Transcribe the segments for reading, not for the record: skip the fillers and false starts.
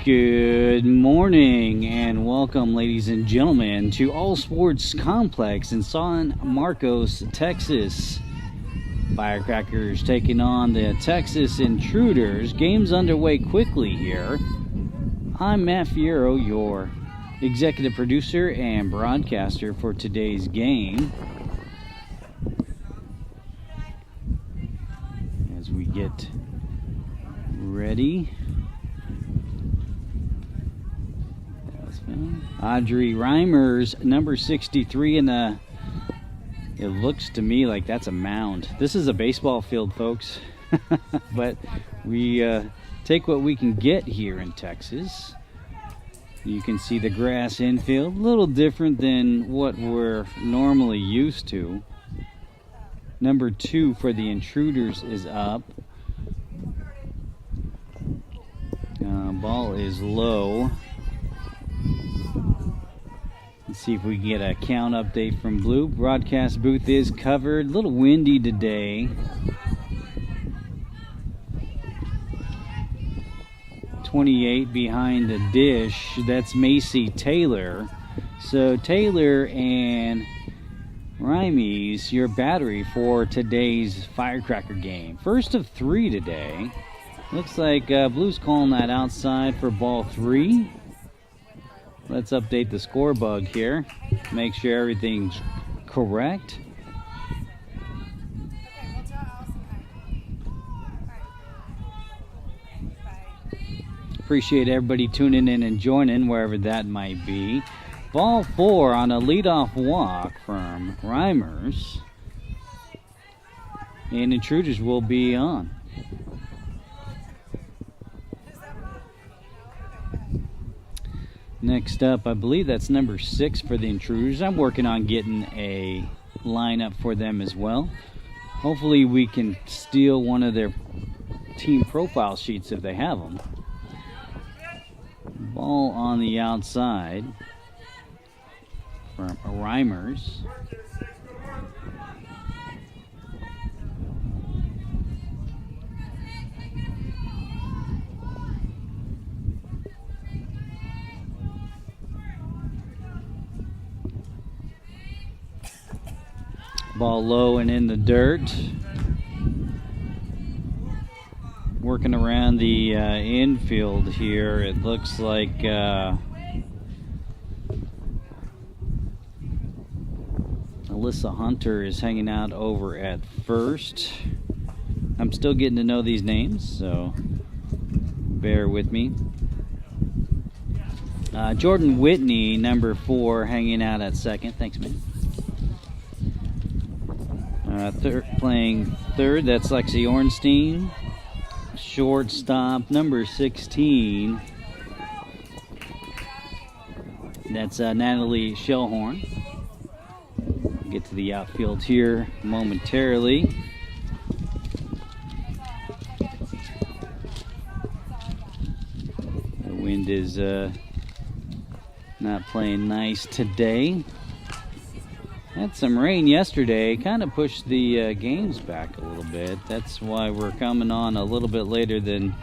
Good morning and welcome, ladies and gentlemen, to All Sports Complex in San Marcos, Texas. Firecrackers taking on the Texas Intruders. Game's underway quickly here. I'm Matt Fierro, your executive producer and broadcaster for today's game. As we get ready. Audrey Reimers, number 63, and it looks to me like that's a mound. This is a baseball field, folks. But we take what we can get here in Texas. You can see the grass infield, a little different than what we're normally used to. Number 2 for the Intruders is up. Ball is low. Let's see if we can get a count update from Blue. Broadcast booth is covered. A little windy today. 28 behind the dish. That's Macy Taylor. So Taylor and Rimes, your battery for today's Firecracker game. First of 3 today. Looks like Blue's calling that outside for ball 3. Let's update the score bug here. Make sure everything's correct. Appreciate everybody tuning in and joining wherever that might be. Ball 4 on a leadoff walk from Reimers. And Intruders will be on. Next up, I believe that's number 6 for the Intruders. I'm working on getting a lineup for them as well. Hopefully we can steal one of their team profile sheets if they have them. Ball on the outside from Reimers. Ball low and in the dirt. Working around the infield here. It looks like Alyssa Hunter is hanging out over at first. I'm still getting to know these names, so bear with me. Jordan Whitney, number 4, hanging out at second. Thanks, man. Playing third, that's Lexi Ornstein. Shortstop, number 16. That's Natalie Shellhorn. Get to the outfield here momentarily. The wind is not playing nice today. Had some rain yesterday, kind of pushed the games back a little bit. That's why we're coming on a little bit later than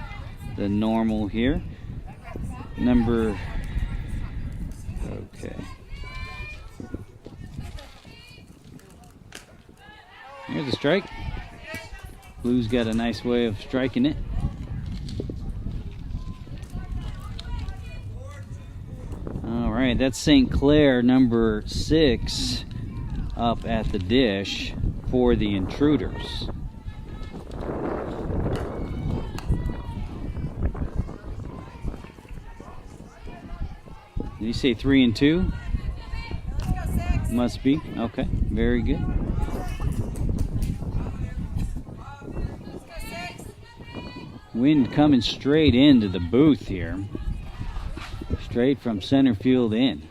normal here. Okay. Here's a strike. Blue's got a nice way of striking it. All right, that's St. Clair, number 6. up at the dish for the Intruders. Did you say 3 and 2? Must be. Okay, very good. Wind coming straight into the booth here. Straight from center field in.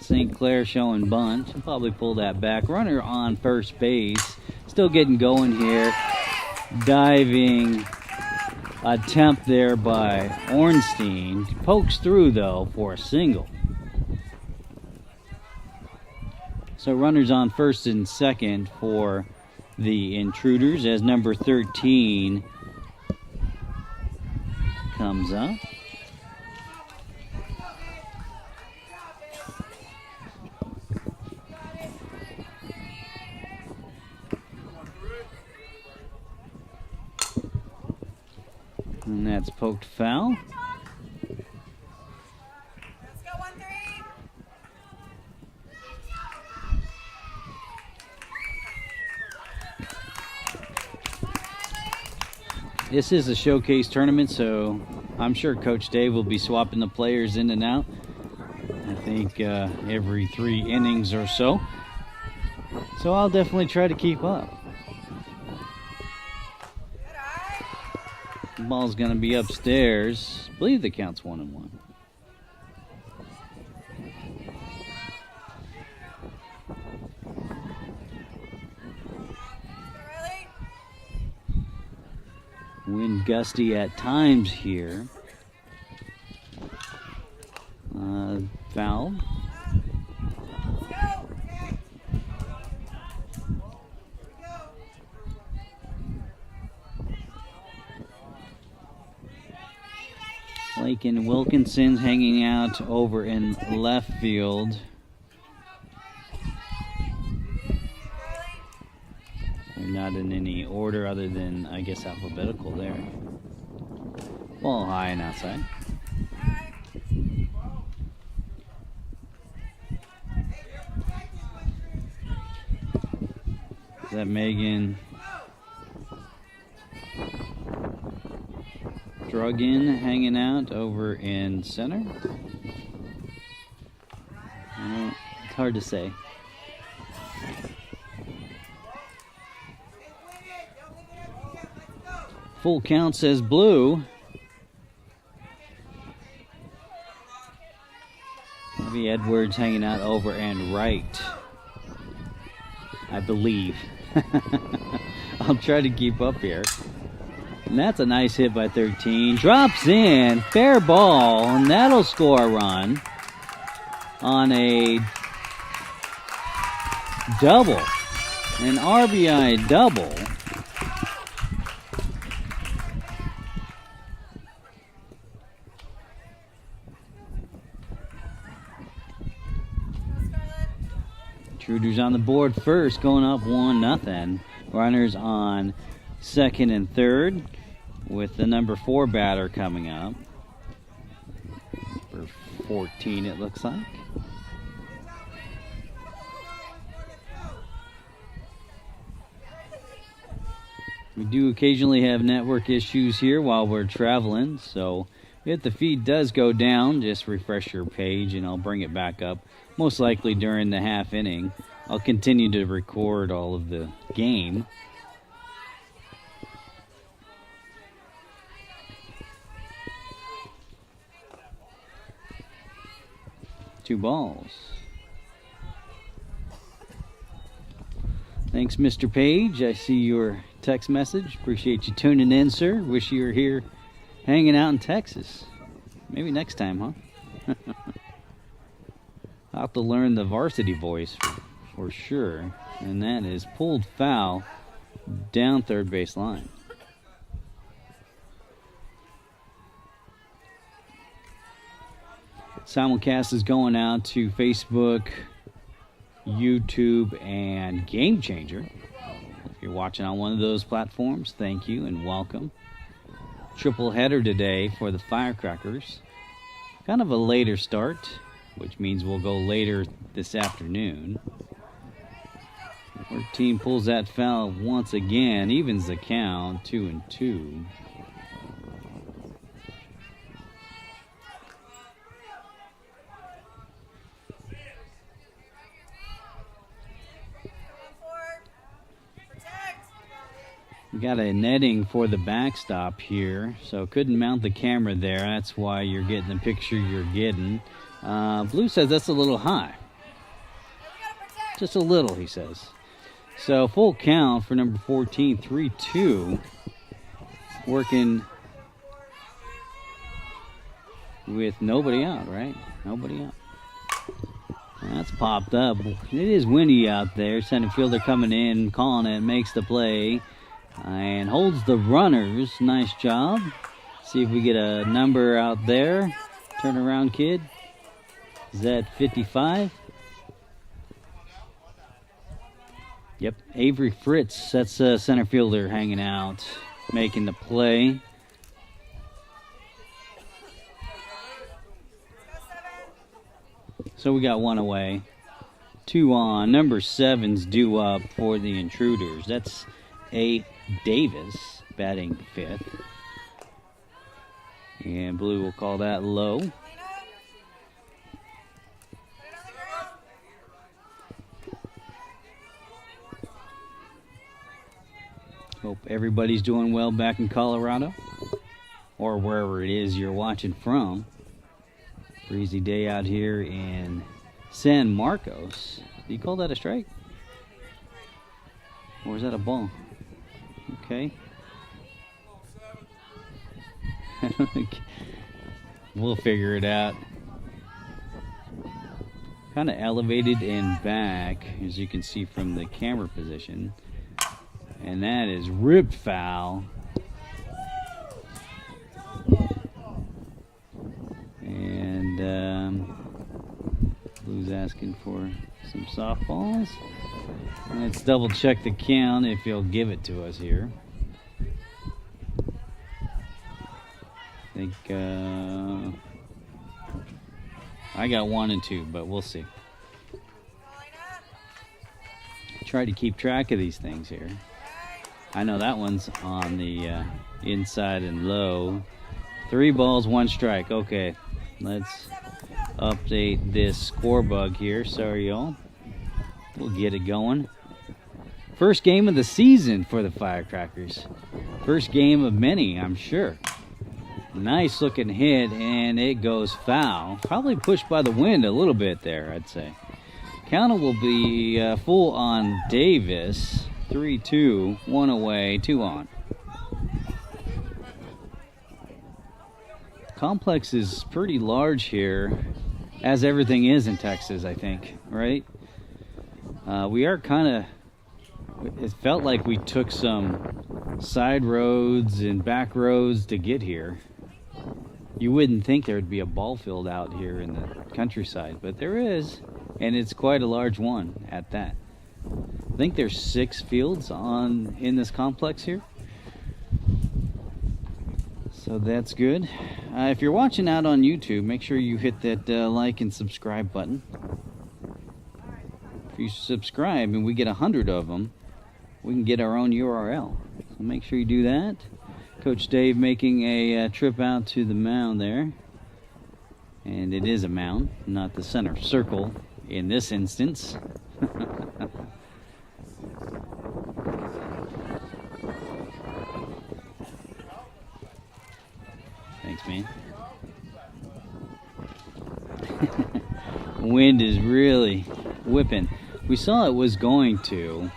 St. Clair showing bunt. He'll probably pull that back. Runner on first base. Still getting going here. Diving attempt there by Ornstein. Pokes through though for a single. So runners on first and second for the Intruders as number 13 comes up. And that's poked foul. Let's go 1-3. This is a showcase tournament, so I'm sure Coach Dave will be swapping the players in and out. I think every 3 innings or so. So I'll definitely try to keep up. The ball's going to be upstairs. I believe the count's 1-1. Wind gusty at times here. Foul. Blake and Wilkinson hanging out over in left field. They're not in any order other than, I guess, alphabetical there. Ball high and outside. Is that Megan Drugin hanging out over in center? It's hard to say. Full count says blue. Maybe Edwards hanging out over and right, I believe. I'll try to keep up here. And that's a nice hit by 13. Drops in, fair ball, and that'll score a run on a double, an RBI double. Intruders on the board first, going up 1-0. Runners on second and third, with the number 4 batter coming up. For 14, it looks like. We do occasionally have network issues here while we're traveling, so if the feed does go down, just refresh your page and I'll bring it back up. Most likely during the half inning. I'll continue to record all of the game. Two balls. Thanks, Mr. Page. I see your text message. Appreciate you tuning in, sir. Wish you were here hanging out in Texas. Maybe next time, huh? I'll have to learn the varsity voice for sure. And that is pulled foul down third base line. Simulcast is going out to Facebook, YouTube, and Game Changer. If you're watching on one of those platforms, thank you and welcome. Triple header today for the Firecrackers. Kind of a later start, which means we'll go later this afternoon. 14 pulls that foul once again, evens the count, 2-2. We got a netting for the backstop here, so couldn't mount the camera there. That's why you're getting the picture you're getting. Blue says that's a little high. Just a little, he says. So full count for number 14, 3-2. Working with nobody out, right? Nobody out. That's popped up. It is windy out there. Center fielder coming in, calling it, makes the play. And holds the runners. Nice job. See if we get a number out there. Turn around, kid. Is that 55? Yep, Avery Fritz. That's a center fielder hanging out, making the play. So we got one away. 2 on. Number 7's due up for the Intruders. That's A. Davis batting 5th. And Blue will call that low. Hope everybody's doing well back in Colorado or wherever it is you're watching from. Breezy day out here in San Marcos. Do you call that a strike? Or is that a ball? Okay. We'll figure it out. Kind of elevated and back, as you can see from the camera position. And that is ripped foul. And Blue's asking for some softballs. Let's double check the count if he'll give it to us here. I think I got 1 and 2, but we'll see. Try to keep track of these things here. I know that one's on the inside and low. 3 balls, 1 strike. Okay, let's update this score bug here. Sorry, y'all. We'll get it going. First game of the season for the Firecrackers. First game of many, I'm sure. Nice looking hit, and it goes foul. Probably pushed by the wind a little bit there, I'd say. Counter will be full on Davis. 3-2, 1 away, 2 on. Complex is pretty large here, as everything is in Texas, I think, right? We are kind of, it felt like we took some side roads and back roads to get here. You wouldn't think there would be a ball field out here in the countryside, but there is, and it's quite a large one at that. I think there's 6 fields in this complex here. So that's good. If you're watching out on YouTube, make sure you hit that like and subscribe button. If you subscribe and we get 100 of them, we can get our own URL. So make sure you do that. Coach Dave making a trip out to the mound there. And it is a mound, not the center circle in this instance. Thanks, man. Wind is really whipping. We saw it was going to.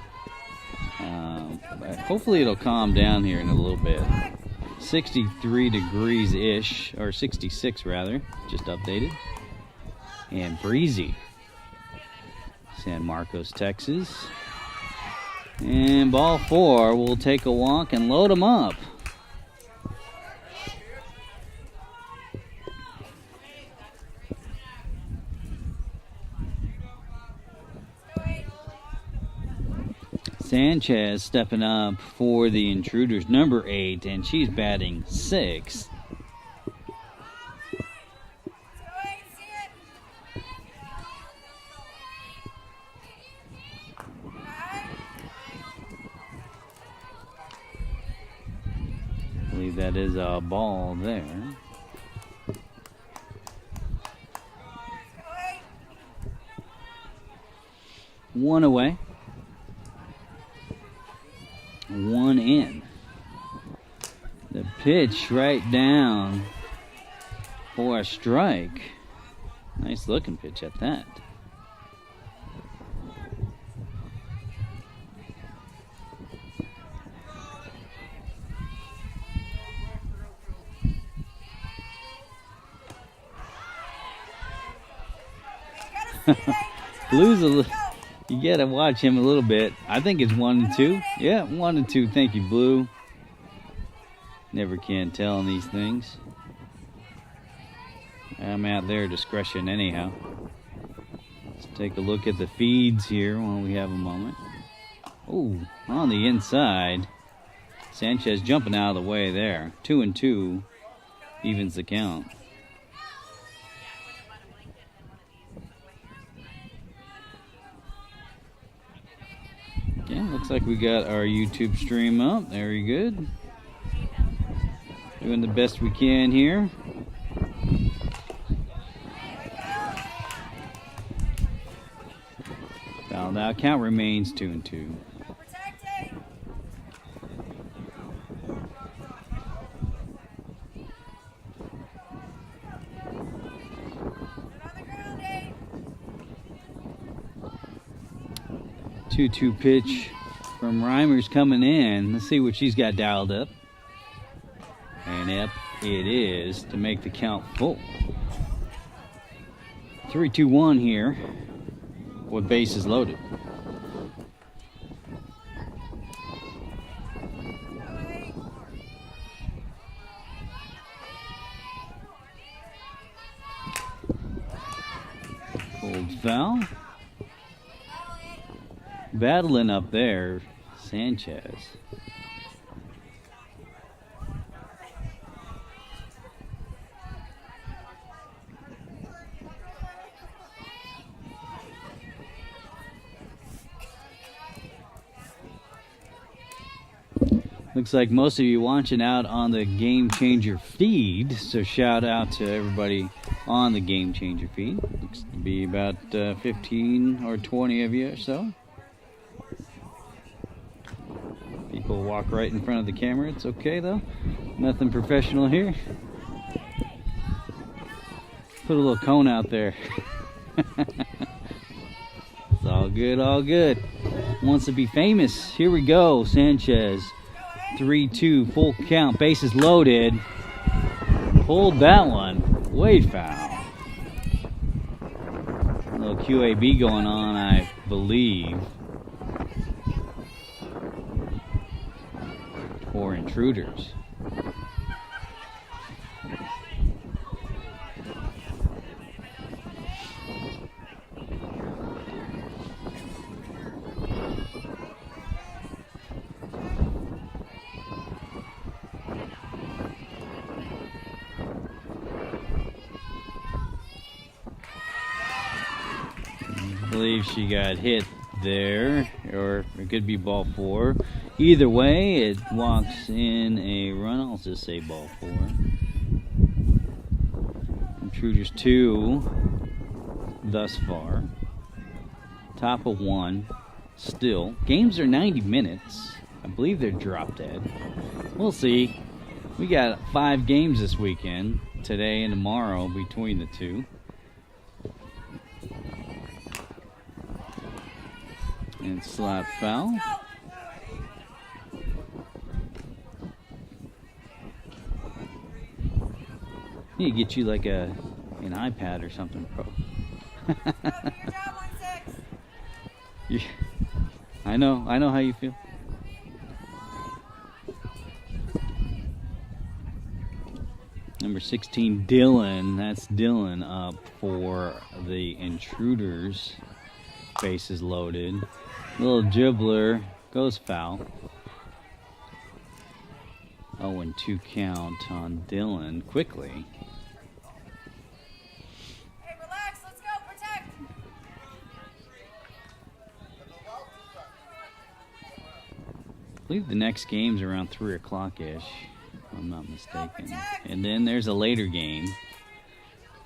But hopefully it'll calm down here in a little bit. 63 degrees-ish, or 66 rather, just updated. And breezy. San Marcos, Texas. And ball 4, we'll take a walk and load them up. Sanchez stepping up for the Intruders, number 8, and she's batting 6th. believe that is a ball there. One away. One in. The pitch right down for a strike. Nice looking pitch at that. Blue's you gotta watch him a little bit. I think it's 1-2. Yeah, 1-2. Thank you, Blue. Never can tell on these things. I'm at their discretion anyhow. Let's take a look at the feeds here while we have a moment. Oh, on the inside. Sanchez jumping out of the way there. 2-2 evens the count. Yeah, looks like we got our YouTube stream up. Very good. Doing the best we can here. Foul out. Count remains 2-2. 2-2 pitch from Reimers coming in. Let's see what she's got dialed up. And up it is to make the count full. 3-2-1 here with bases loaded. Pulled foul. Battling up there, Sanchez. Looks like most of you watching out on the Game Changer feed, so shout out to everybody on the Game Changer feed. Looks to be about 15 or 20 of you or so. People walk right in front of the camera. It's okay though. Nothing professional here. Put a little cone out there. It's all good, all good. Wants to be famous. Here we go. Sanchez. 3-2, full count. Bases loaded. Pulled that one. Way foul. A little QAB going on, I believe. For Intruders. I believe she got hit there, or it could be ball 4. Either way, it walks in a run. I'll just say ball 4. Intruders 2 thus far. Top of 1 still. Games are 90 minutes. I believe they're drop dead. We'll see. We got 5 games this weekend, today and tomorrow, between the two. And slap foul. Need to get you like an iPad or something, bro. Yeah, I know how you feel. Number 16, Dylan. That's Dylan up for the Intruders. Bases loaded. Little dribbler goes foul. 0-2 count on Dylan quickly. Hey, relax. Let's go. Protect. I believe the next game's around 3 o'clock-ish. if I'm not mistaken. And then there's a later game,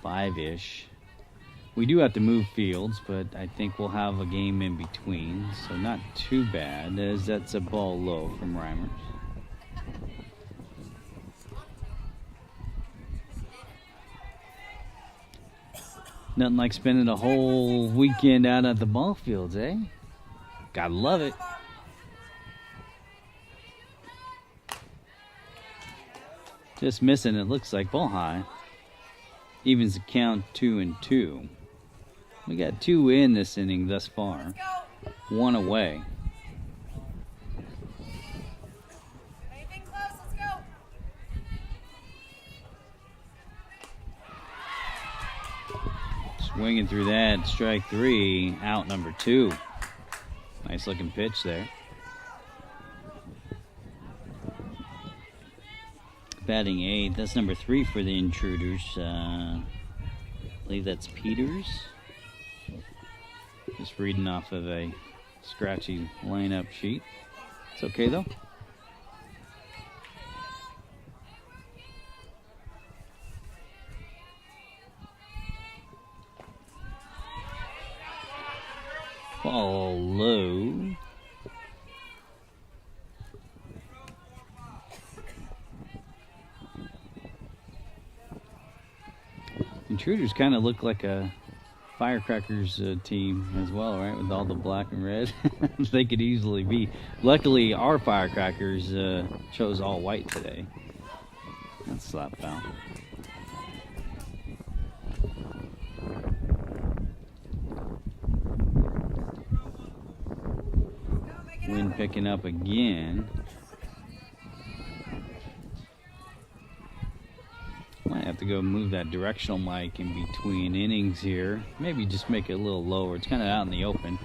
5-ish. We do have to move fields, but I think we'll have a game in between, so not too bad, as that's a ball low from Reimers. Nothing like spending a whole weekend out at the ball fields, eh? Gotta love it. Just missing, it looks like ball high. Evens the count 2-2. We got 2 in this inning thus far. 1 away. Anything close? Let's go. Swinging through that, strike 3, out number 2. Nice looking pitch there. Batting 8, that's number 3 for the Intruders. I believe that's Peters. Just reading off of a scratchy lineup sheet. It's okay though. Ball low. Intruders kind of look like a Firecrackers team as well, right? With all the black and red. They could easily be. Luckily, our Firecrackers chose all white today. That's slap foul. Wind picking up again. Might have to go move that directional mic in between innings here. Maybe just make it a little lower. It's kind of out in the open.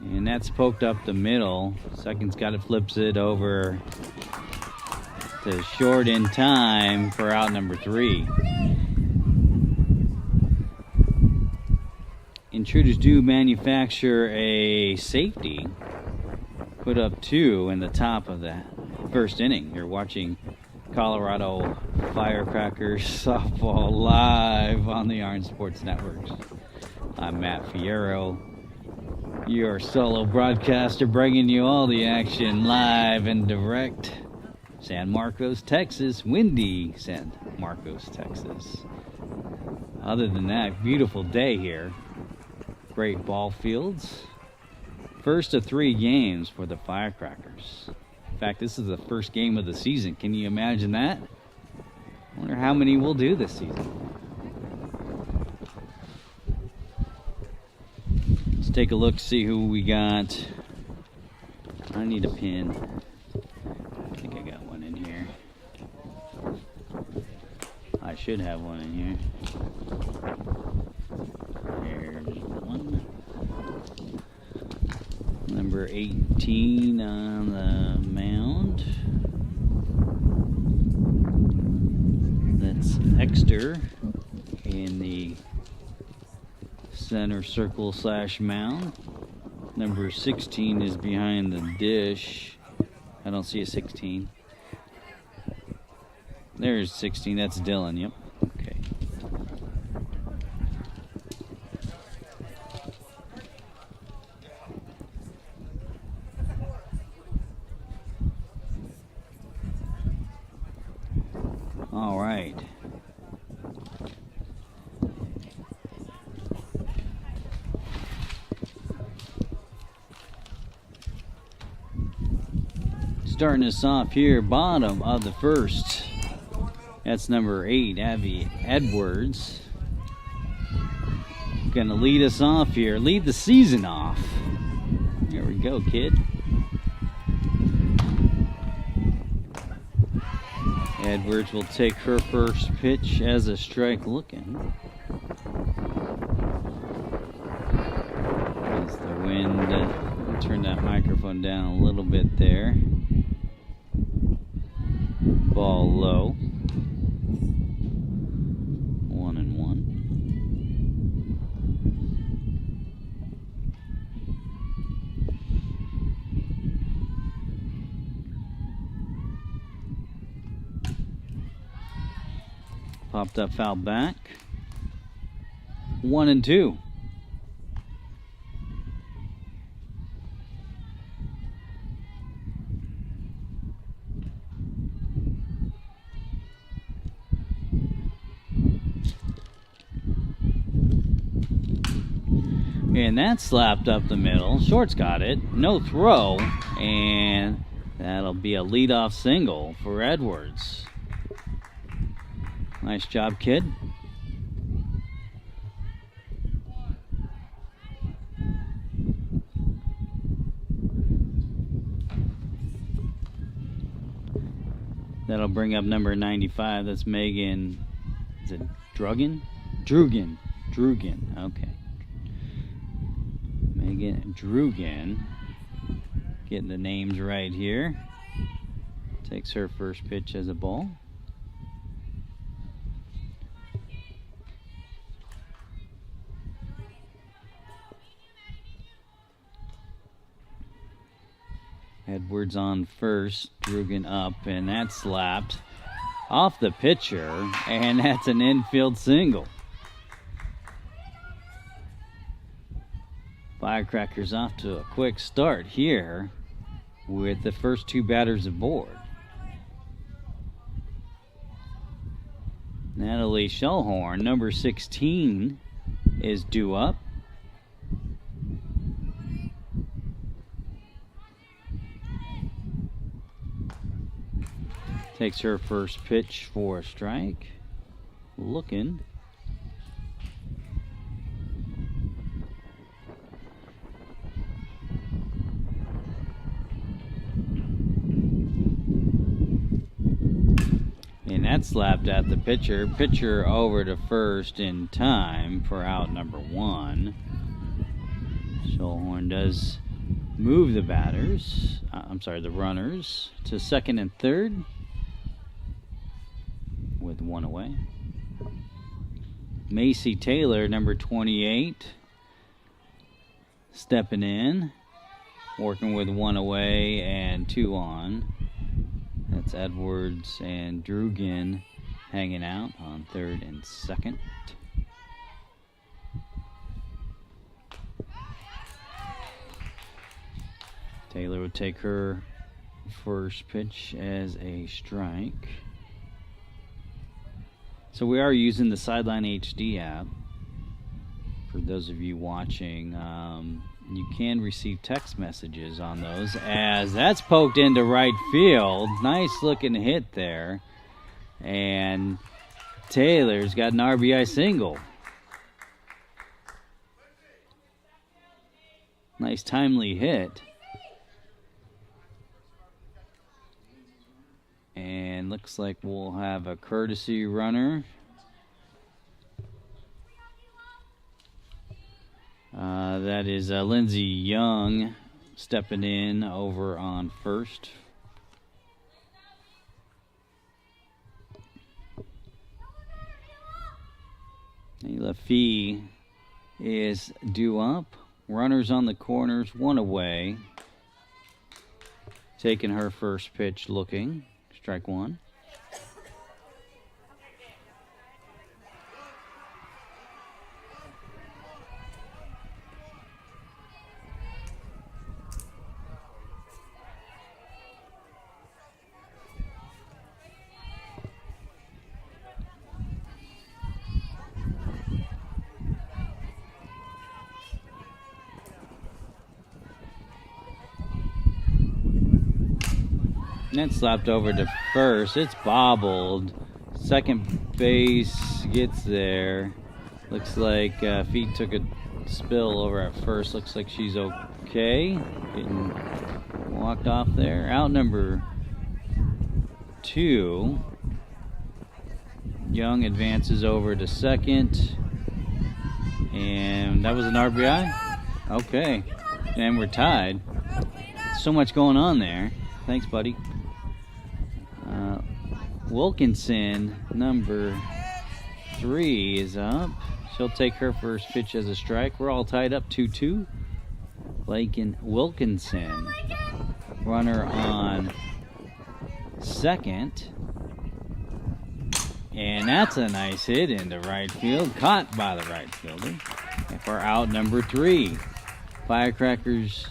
And that's poked up the middle. Second's got it, flips it over to short in time for out number 3. Intruders do manufacture a safety. Put up 2 in the top of the first inning. You're watching Colorado Firecrackers softball live on the Orange Sports Networks. I'm Matt Fierro, your solo broadcaster, bringing you all the action live and direct. San Marcos, Texas, windy San Marcos, Texas. Other than that, beautiful day here. Great ball fields. First of 3 games for the Firecrackers. In fact, this is the first game of the season. Can you imagine that? I wonder how many we'll do this season. Let's take a look, see who we got. I need a pin. I think I got one in here. I should have one in here. There's one. Number 18 on the mound. That's Exter in the center circle / mound. Number 16 is behind the dish. I don't see a 16. There's 16. That's Dylan. Yep. Okay. All right. Starting us off here, bottom of the first. That's number 8, Abby Edwards. Gonna lead us off here, lead the season off. Here we go, kid. Edwards will take her first pitch as a strike looking. As the wind, turn that microphone down a little bit there. Ball low. 1-1. Popped up, foul back. 1-2. And that slapped up the middle. Short's got it. No throw. And that'll be a leadoff single for Edwards. Nice job, kid. That'll bring up number 95. That's Megan. Is it Drugan? Drugan. Okay. Megan Drugan. Getting the names right here. Takes her first pitch as a ball. Edwards on first, Drugan up, and that slapped off the pitcher, and that's an infield single. Firecrackers off to a quick start here with the first two batters aboard. Natalie Shellhorn, number 16, is due up. Takes her first pitch for a strike. Looking. And that slapped at the pitcher. Pitcher over to first in time for out number 1. Shellhorn does move the batters. The runners to second and third. With 1 away. Macy Taylor, number 28, stepping in, working with 1 away and 2 on. That's Edwards and Drugan hanging out on third and second. Taylor would take her first pitch as a strike. So we are using the Sideline HD app. For those of you watching, you can receive text messages on those, as that's poked into right field. Nice looking hit there. And Taylor's got an RBI single. Nice timely hit. And looks like we'll have a courtesy runner. That is Lindsey Young stepping in over on first. Ayla Fee is due up. Runners on the corners, 1 away. Taking her first pitch, looking. Strike 1. Net slapped over to first. It's bobbled. Second base gets there. Looks like Feet took a spill over at first. Looks like she's okay. Getting walked off there. Out number 2. Young advances over to second. And that was an RBI? Okay. And we're tied. So much going on there. Thanks, buddy. Wilkinson, number 3, is up. She'll take her first pitch as a strike. We're all tied up 2-2. Wilkinson, runner on second. And that's a nice hit into right field, caught by the right fielder. And for out number 3, Firecrackers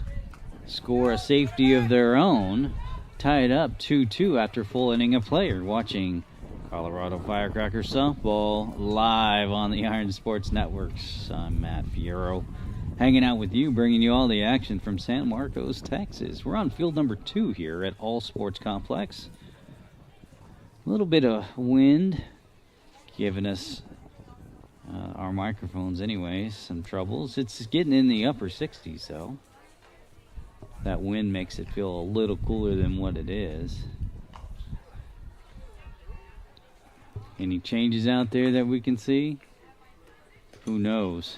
score a safety of their own, tied up 2-2 after full inning of play. You're watching Colorado Firecrackers softball live on the Iron Sports Networks. I'm Matt Fierro, hanging out with you, bringing you all the action from San Marcos, Texas. We're on field number 2 here at All Sports Complex. A little bit of wind giving us our microphones anyways some troubles. It's getting in the upper 60s though. That wind makes it feel a little cooler than what it is. Any changes out there that we can see? Who knows?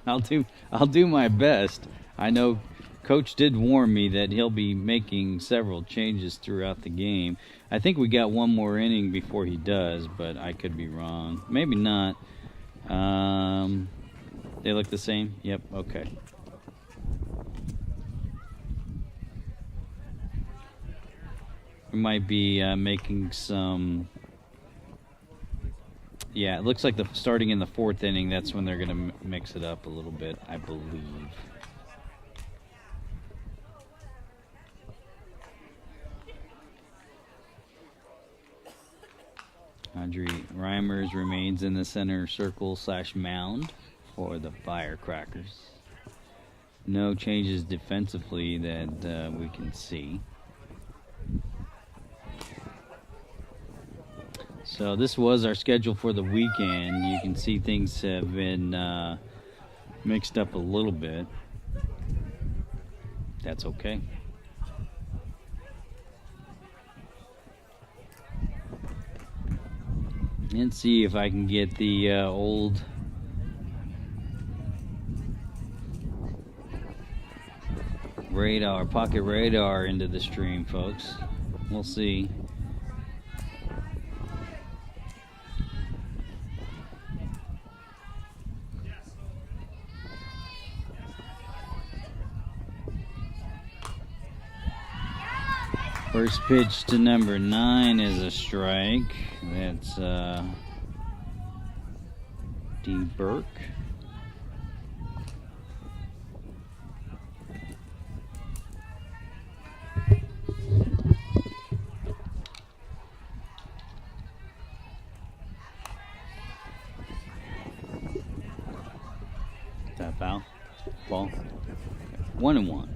I'll do my best. I know Coach did warn me that he'll be making several changes throughout the game. I think we got one more inning before he does, but I could be wrong. Maybe not. They look the same? Yep, okay. We might be making some... Yeah, it looks like starting in the 4th inning, that's when they're going to mix it up a little bit, I believe. Audrey Reimers remains in the center circle / mound for the Firecrackers. No changes defensively that we can see. So this was our schedule for the weekend. You can see things have been mixed up a little bit. That's okay. And see if I can get the old radar, pocket radar into the stream, folks. We'll see. First pitch to number 9 is a strike. That's D. Burke. Is that foul? Ball. 1-1.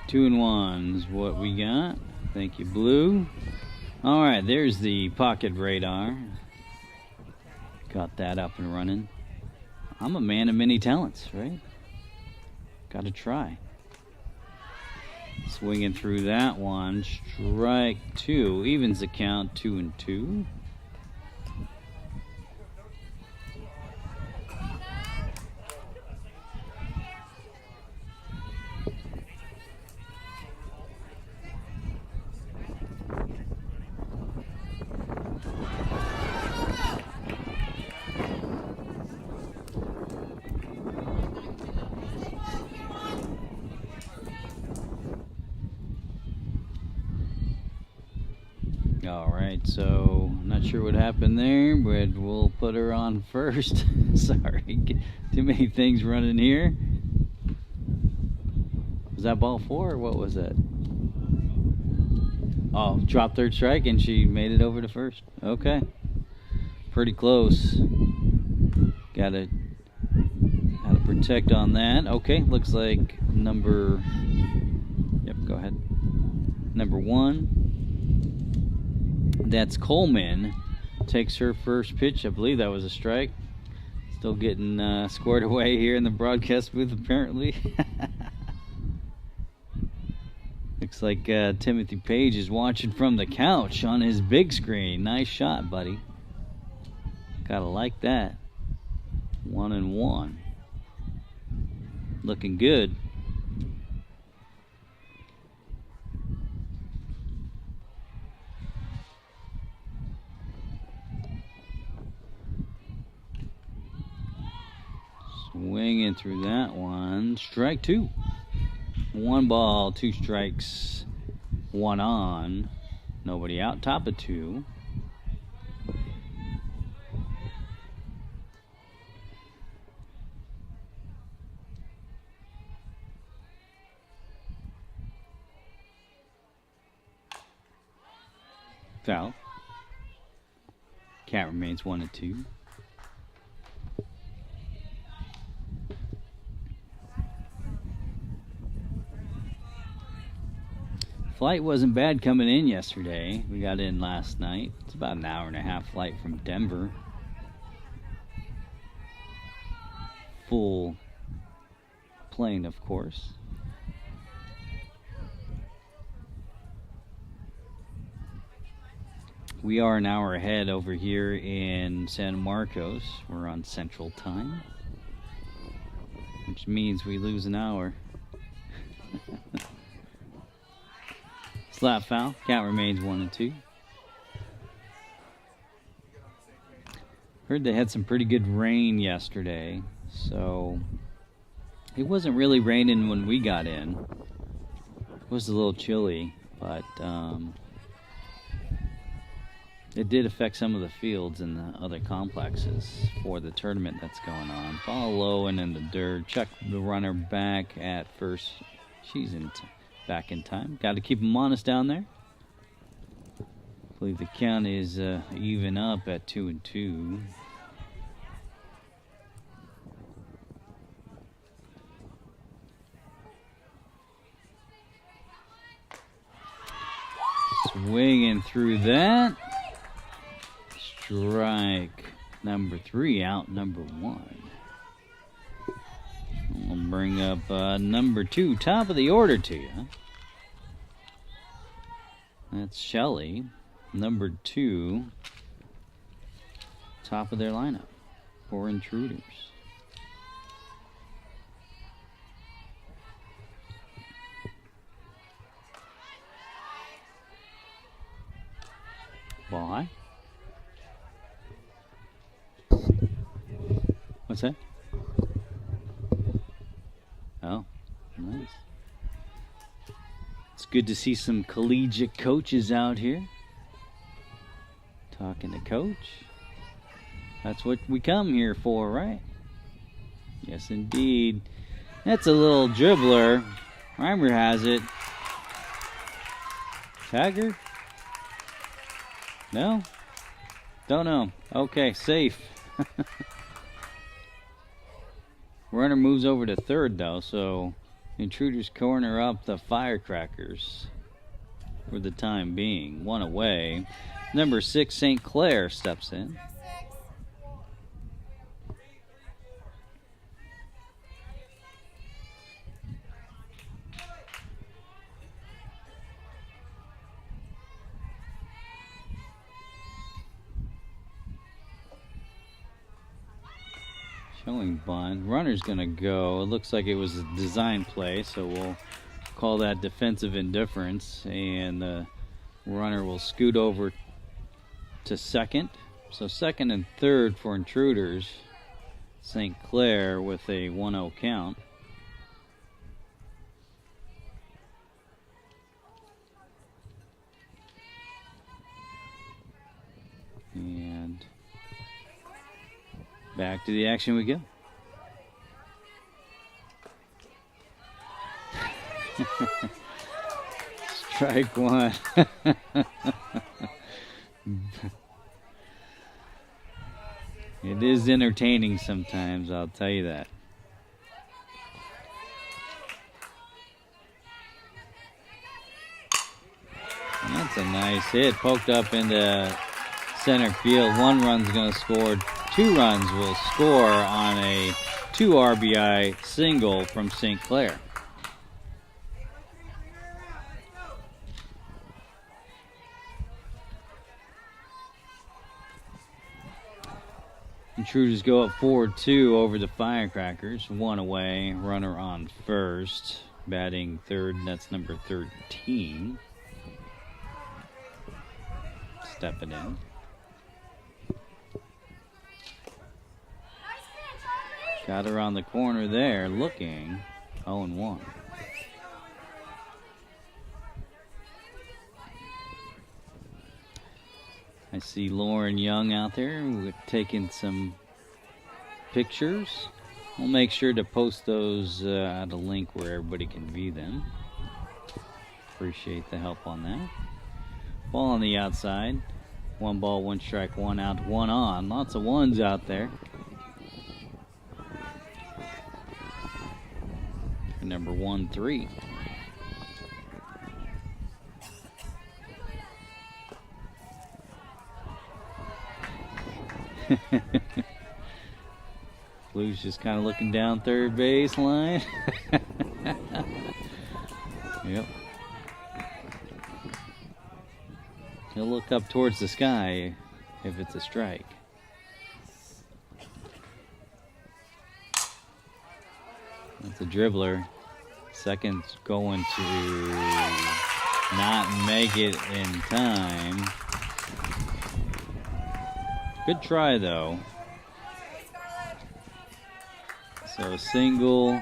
Two and 1 is what we got. Thank you, Blue. All right, there's the pocket radar. Got that up and running. I'm a man of many talents, right? Got to try. Swinging through that one. Strike 2. Evens the count, 2-2. Alright, so I'm not sure what happened there, but we'll put her on first. Sorry, too many things running here. Was that ball 4 or what was that? Oh, drop third strike and she made it over to first. Okay. Pretty close. Gotta protect on that. Okay, looks like number... Yep, go ahead. Number 1. That's Coleman. Takes her first pitch. I believe that was a strike. Still getting squared away here in the broadcast booth, apparently. Looks like Timothy Page is watching from the couch on his big screen. Nice shot, buddy. Gotta like that. 1-1. Looking good. Swinging through that one. Strike two. 1 ball, 2 strikes, 1 on. Nobody out. Top of 2. Foul. Count remains 1-2. Flight wasn't bad coming in yesterday. We got in last night. It's about an hour and a half flight from Denver. Full plane, of course. We are an hour ahead over here in San Marcos. We're on Central Time, which means we lose an hour. Slap foul. Count remains 1-2. Heard they had some pretty good rain yesterday, so it wasn't really raining when we got in. It was a little chilly, but it did affect some of the fields in the other complexes for the tournament that's going on. Ball low and in the dirt. Check the runner back at first. She's back in time. Got to keep them honest down there. I believe the count is even up at 2-2. Swinging through that. Strike number 3, out number 1. We'll bring up number 2, top of the order to you. That's Shelley, number 2, top of their lineup for Intruders. Ball high. What's that? Oh, nice. It's good to see some collegiate coaches out here. Talking to coach. That's what we come here for, right? Yes, indeed. That's a little dribbler. Reimer has it. Tagger? No? Don't know. Okay, safe. Runner moves over to third, though, so Intruders corner up the Firecrackers for the time being. 1 away. Number 6, St. Clair, steps in. Showing bunt. Runner's going to go. It looks like it was a design play, so we'll call that defensive indifference. And the runner will scoot over to second. So second and third for Intruders. St. Clair with a 1-0 count. And back to the action we go. Strike 1. It is entertaining sometimes, I'll tell you that. And that's a nice hit, poked up into center field. 1 run's going to score. 2 runs will score on a 2 RBI single from St. Clair. Intruders go up 4-2 over the Firecrackers. 1 away, runner on first. Batting third, that's number 13. Stepping in. Got around the corner there, looking 0-1. I see Lauren Young out there. We're taking some pictures. We'll make sure to post those at a link where everybody can view them. Appreciate the help on that. Ball on the outside. 1 ball, 1 strike, 1 out, 1 on. Lots of ones out there. Number 1-3. Blue's just kind of looking down third baseline. Yep. He'll look up towards the sky if it's a strike. That's a dribbler. Second's going to not make it in time. Good try though. So single.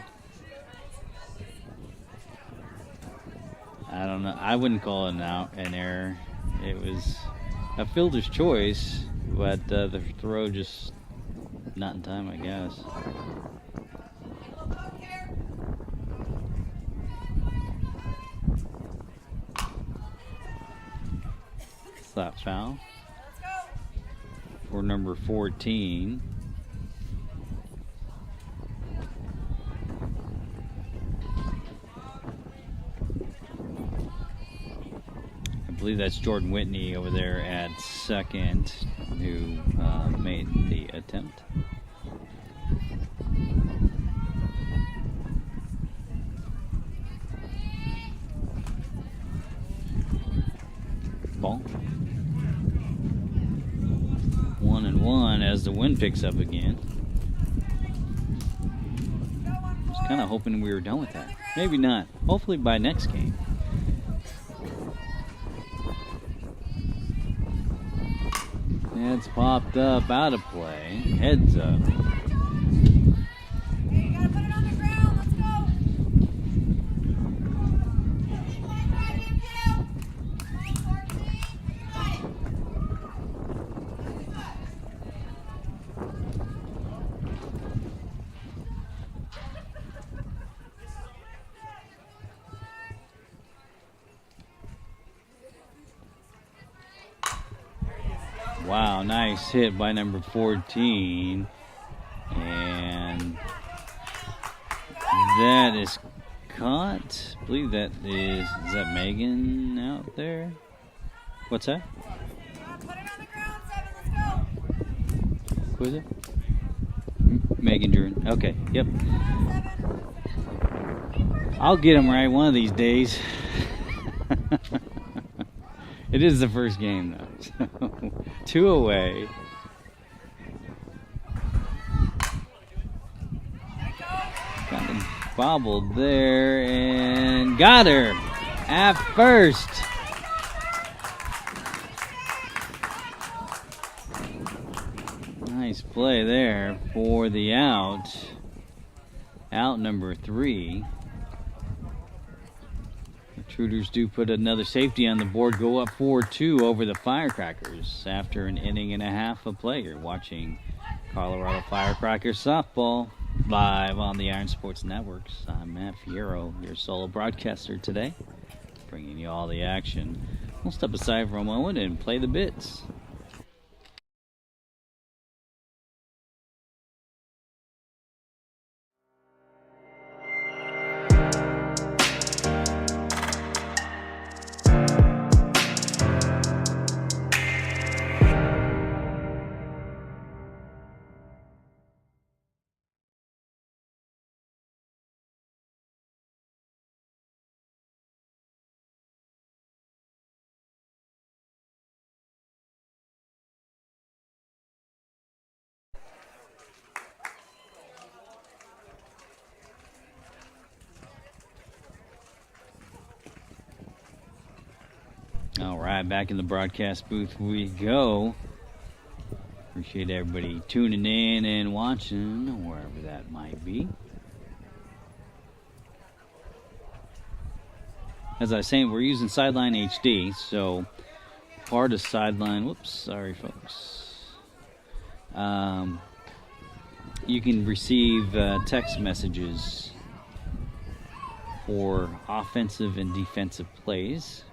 I don't know. I wouldn't call it an error. It was a fielder's choice, but the throw just not in time, I guess. Slap foul for number 14. I believe that's Jordan Whitney over there at second who made the attempt. Ball. 1-1 as the wind picks up again. I was kind of hoping we were done with that. Maybe not. Hopefully by next game. It's popped up out of play. Heads up. Hey, you gotta put it on the ground. Let's go. Wow, nice hit by number 14. And that is caught. I believe that is that Megan out there? What's that? Put it on the ground, 7. Let's go. Who is it? Megan Jordan. Okay, yep. 7. I'll get him right one of these days. It is the first game, though. So 2 away. Got him bobbled there and got her at first. Nice play there for the out. Out number 3. Intruders do put another safety on the board, go up 4-2 over the Firecrackers after an inning and a half of play. You're watching Colorado Firecrackers softball live on the Iron Sports Networks. I'm Matt Fierro, your solo broadcaster today, bringing you all the action. We'll step aside for a moment and play the bits. All right, back in the broadcast booth we go. Appreciate everybody tuning in and watching, wherever that might be. As I was saying, we're using Sideline HD, so part of Sideline, whoops, sorry folks. You can receive text messages for offensive and defensive plays.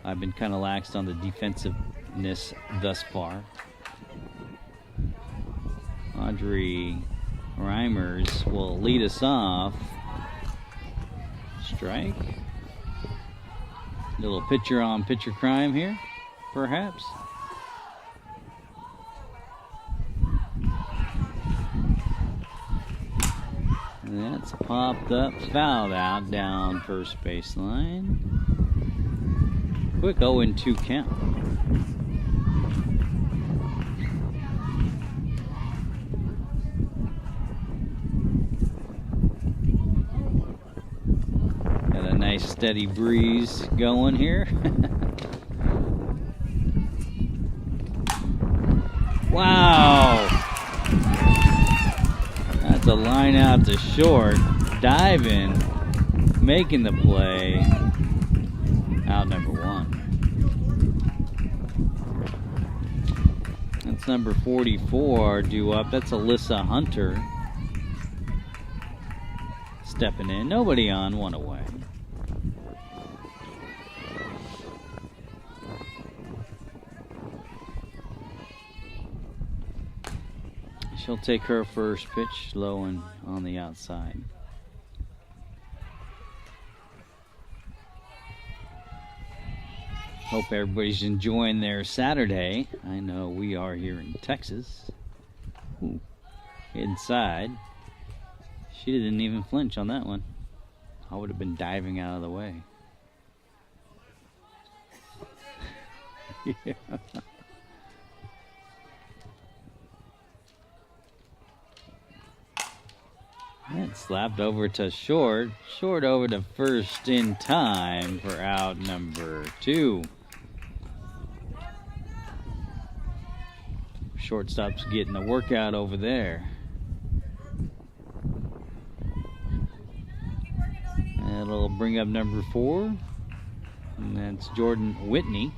I've been kind of laxed on the defensiveness thus far. Audrey Reimers will lead us off. Strike. Little pitcher on pitcher crime here, perhaps. And that's popped up, fouled out down first baseline. Quick 0-2 count. Got a nice steady breeze going here. Wow! That's a line out to short. Diving, making the play. Out number 1. That's number 44 due up. That's Alyssa Hunter. Stepping in. Nobody on, 1 away. She'll take her first pitch, low and on the outside. Hope everybody's enjoying their Saturday. I know we are here in Texas. Ooh, inside. She didn't even flinch on that one. I would have been diving out of the way. Yeah. And slapped over to short. Short over to first in time for out number 2. Shortstop's getting a workout over there. That'll bring up number 4. And that's Jordan Whitney.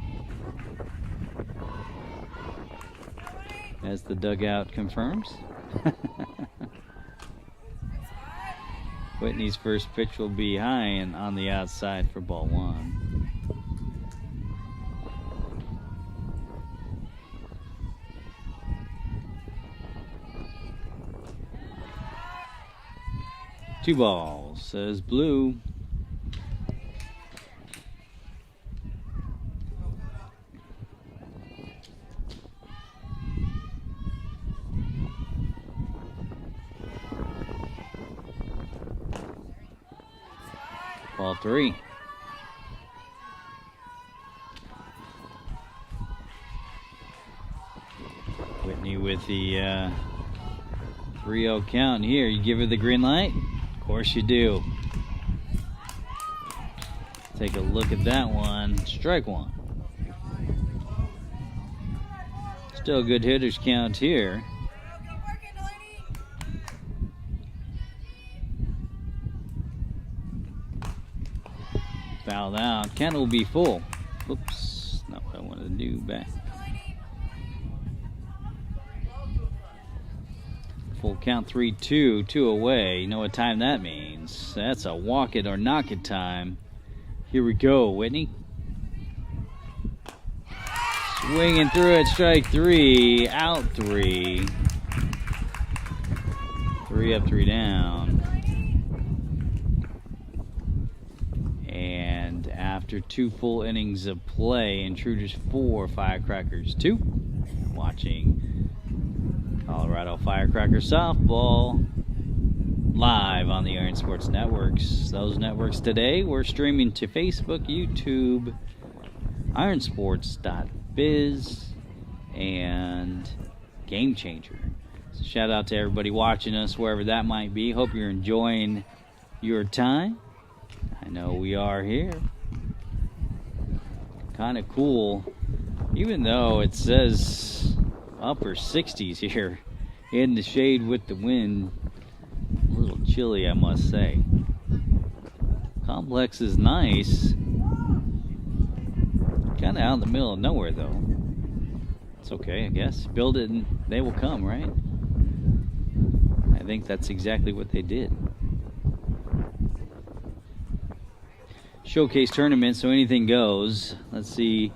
As the dugout confirms. Whitney's first pitch will be high and on the outside for ball 1. Two balls, says Blue. Ball 3. Whitney with the 3-0 count here. You give her the green light? Of course you do. Take a look at that one. Strike 1. Still a good hitters count here. Fouled out. Count will be full. Oops, not what I wanted to do. Back. Full count 3-2. 2 away. You know what time that means. That's a walk it or knock it time. Here we go, Whitney. Swinging through it. Strike 3. Out 3. 3 up, 3 down. And after 2 full innings of play, Intruders 4, Firecrackers 2. Watching Colorado Firecrackers softball live on the Iron Sports Networks. Those networks today, we're streaming to Facebook, YouTube, ironsports.biz, and Game Changer. So shout out to everybody watching us wherever that might be. Hope you're enjoying your time. I know we are here. Kind of cool, even though it says upper 60s here in the shade with the wind. A little chilly, I must say. Complex is nice. Kind of out in the middle of nowhere, though. It's okay, I guess. Build it and they will come, right? I think that's exactly what they did. Showcase tournament, so anything goes. Let's see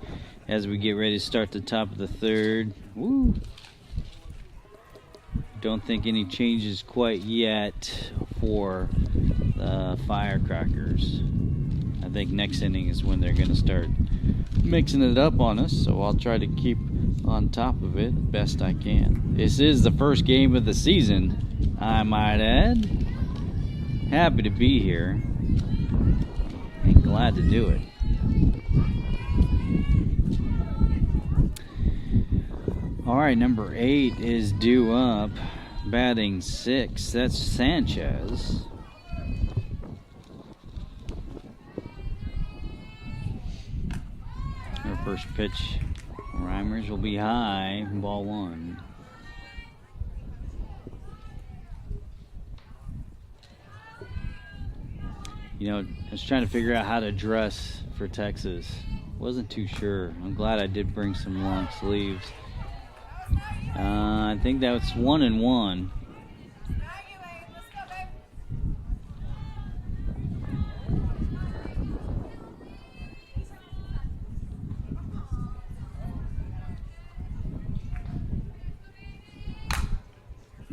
as we get ready to start the top of the third. Woo! Don't think any changes quite yet for the Firecrackers. I think next inning is when they're going to start mixing it up on us, so I'll try to keep on top of it best I can. This is the first game of the season, I might add. Happy to be here and glad to do it. Alright, number 8 is due up, batting 6. That's Sanchez. Her first pitch, Reimers, will be high, ball 1. You know, I was trying to figure out how to dress for Texas. Wasn't too sure. I'm glad I did bring some long sleeves. I think that's 1-1.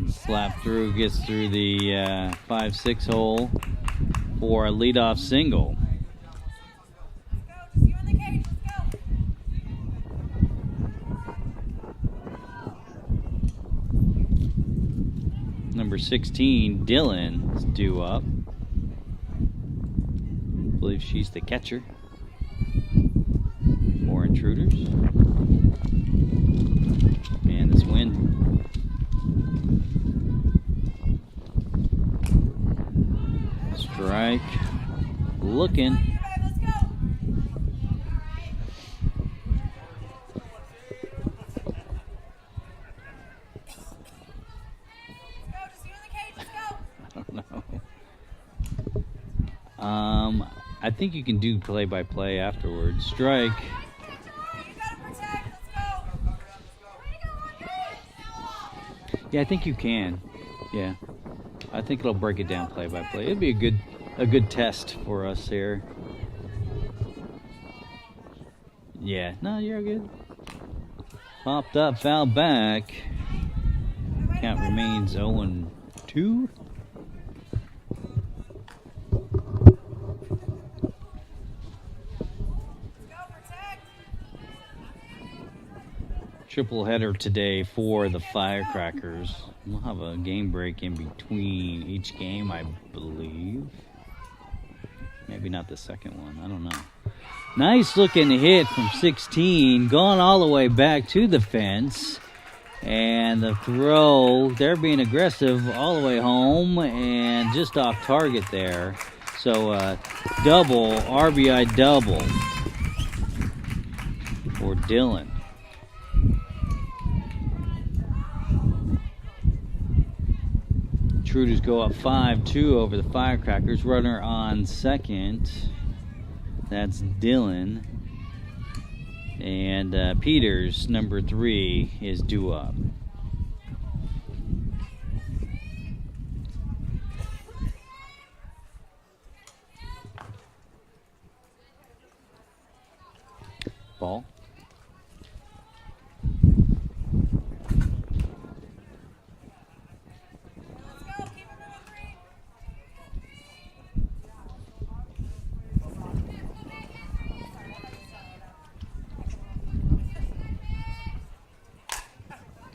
Slap through, gets through the 5-6 hole for a leadoff single. Number 16, Dylan, is due up. I believe she's the catcher for Intruders. Man, this wind. Strike. Looking. I think you can do play-by-play afterwards. Strike. Yeah, I think you can. Yeah, I think it'll break it down play-by-play. It'd be a good test for us here. Yeah, no, you're good. Popped up, foul back. Count remains 0-2. Triple header today for the Firecrackers. We'll have a game break in between each game, I believe. Maybe not the second one, I don't know. Nice looking hit from 16, gone all the way back to the fence. And the throw, they're being aggressive all the way home and just off target there. So double, RBI double for Dylan. Intruders go up 5-2 over the Firecrackers. Runner on second. That's Dylan. And Peters, number 3, is due up. Ball.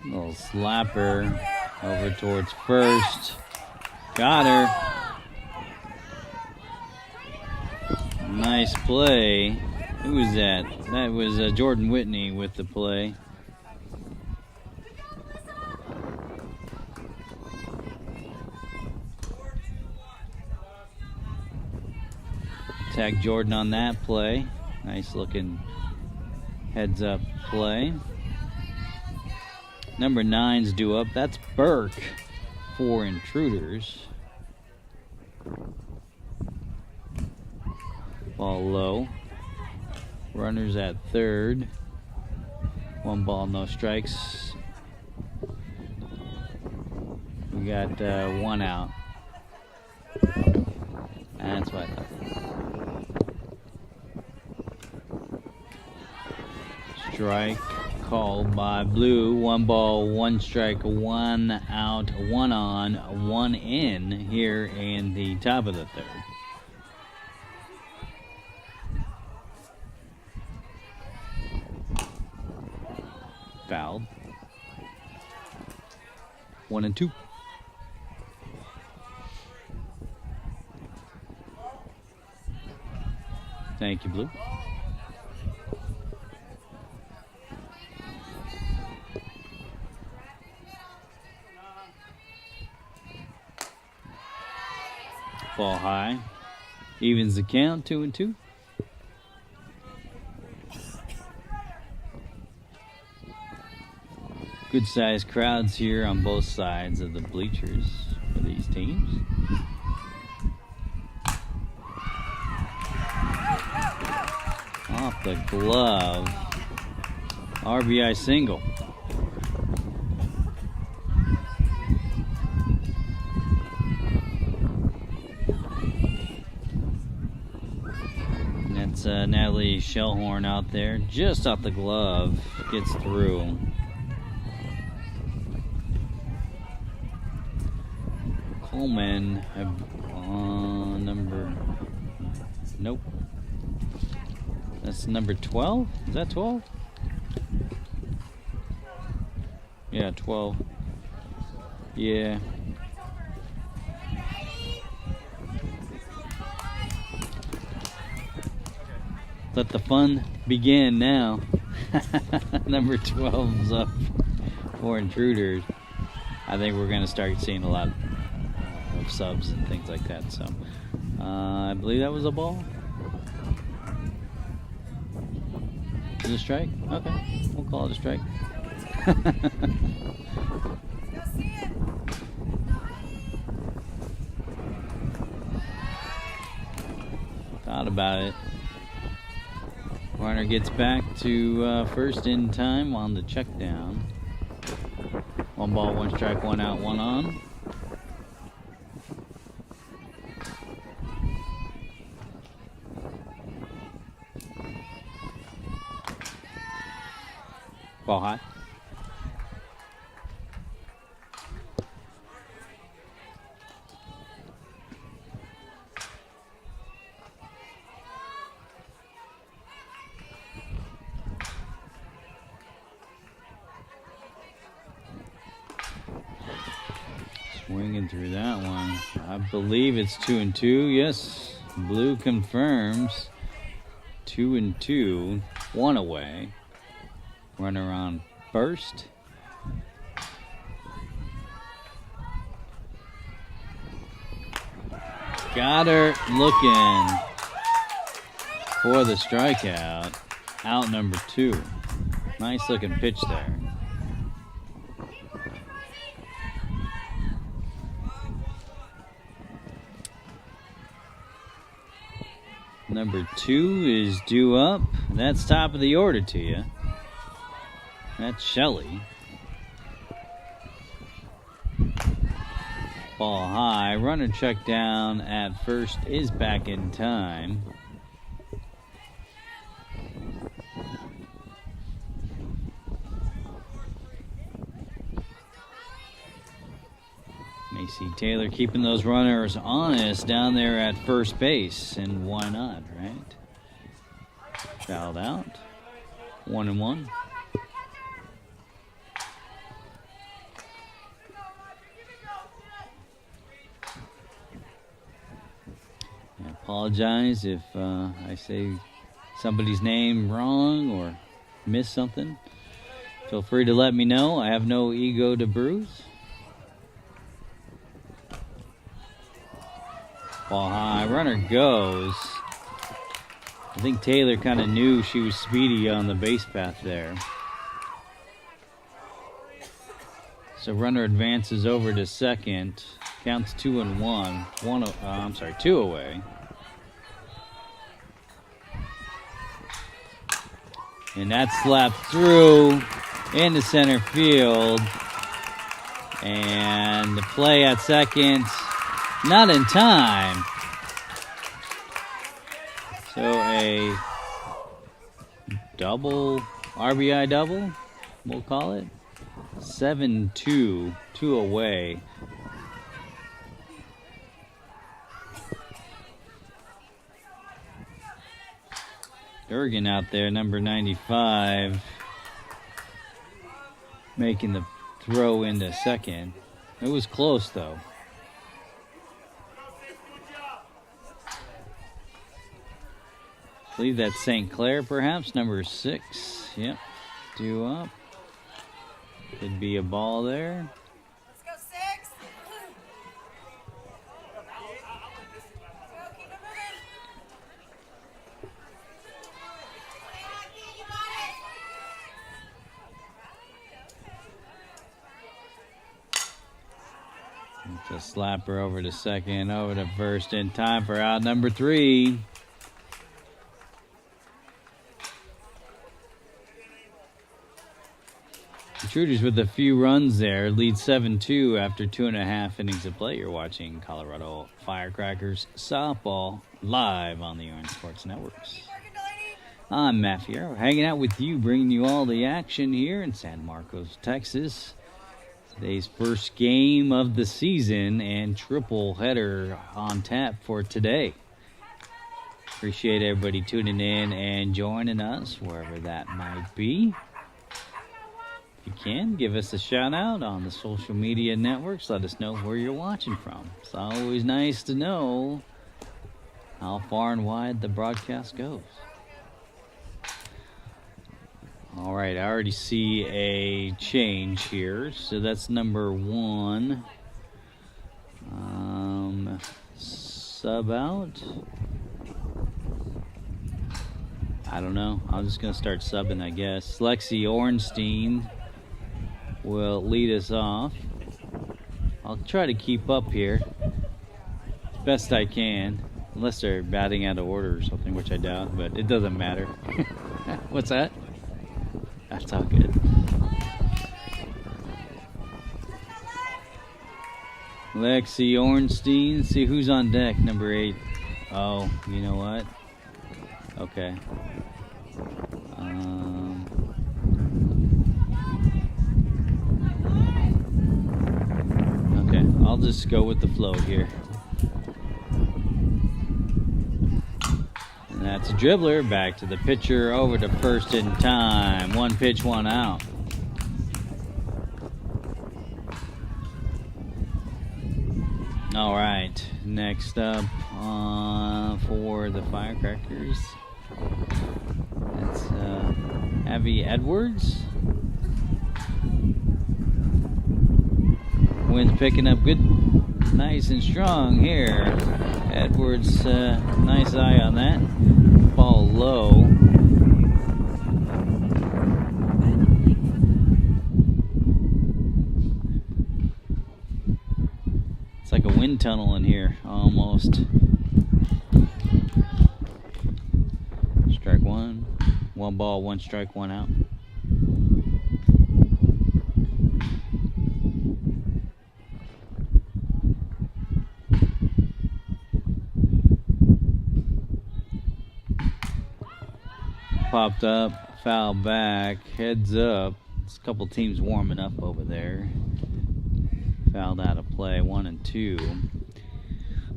Little slapper over towards first. Got her. Nice play. Who was that? That was Jordan Whitney with the play. Tag Jordan on that play. Nice looking heads up play. Number 9's due up. That's Burke for Intruders. Ball low. Runners at third. 1 ball, no strikes. We got 1 out. That's what I thought. Strike called by Blue. 1 ball, 1 strike, 1 out, 1 on, 1 in here in the top of the 3rd. Fouled. 1 and 2. Thank you, Blue. Ball high. Evens the count, 2 and 2. Good sized crowds here on both sides of the bleachers for these teams. Off the glove. RBI single. That's Natalie Shellhorn out there. Just off the glove. Gets through. Coleman number. Nope. That's number 12? Is that 12? Yeah, 12. Yeah. Let the fun begin now. Number 12's up for Intruders. I think we're going to start seeing a lot of subs and things like that. So, I believe that was a ball. Is it a strike? Okay, we'll call it a strike. Thought about it. Runner gets back to first in time on the check down. 1 ball, 1 strike, 1 out, 1 on. Ball high. Swinging through that one. I believe it's 2 and 2. Yes, Blue confirms 2 and 2. 1 away. Runner on first. Got her looking for the strikeout. Out number 2. Nice looking pitch there. Number 2 is due up. That's top of the order to you. That's Shelley. Ball high. Runner check down at first is back in time. Macy Taylor keeping those runners honest down there at first base. And why not, right? Fouled out. 1 and 1. I apologize if I say somebody's name wrong or miss something. Feel free to let me know. I have no ego to bruise. Ball high. Runner goes. I think Taylor kind of knew she was speedy on the base path there. So runner advances over to second. Counts 2-1. Two away. And that slapped through into center field. And the play at second, not in time. So a double, RBI double, we'll call it. 7-2, 2 away. Durgan out there, number 95, making the throw into second. It was close though. I believe that's St. Clair perhaps, number 6. Yep, 2 up. Could be a ball there. Let's go 6. Go, keep it moving. You got it. It's a slapper over to second, over to first in time for out number 3. Intruders with a few runs there, lead 7-2 after 2.5 innings of play. You're watching Colorado Firecrackers softball live on the Orange Sports Networks. I'm Matt Fierro, hanging out with you, bringing you all the action here in San Marcos, Texas. Today's first game of the season and triple header on tap for today. Appreciate everybody tuning in and joining us wherever that might be. If you can, give us a shout out on the social media networks. Let us know where you're watching from. It's always nice to know how far and wide the broadcast goes. All right, I already see a change here. So that's number 1. Sub out. I don't know. I'm just going to start subbing, I guess. Lexi Ornstein will lead us off. I'll try to keep up here as best I can. Unless they're batting out of order or something, which I doubt. But it doesn't matter. What's that? That's all good. Lexi Ornstein. See who's on deck. Number 8. Oh, you know what? Okay. Okay, I'll just go with the flow here. And that's a dribbler. Back to the pitcher. Over to first in time. 1 pitch, 1 out. All right. Next up for the Firecrackers. That's Abby Edwards. Wind's picking up good, nice and strong here. Edwards, nice eye on that. Ball low. It's like a wind tunnel in here, almost. Strike 1. 1 ball, 1 strike, 1 out. Popped up, foul back, heads up. There's a couple teams warming up over there. Fouled out of play, 1 and 2.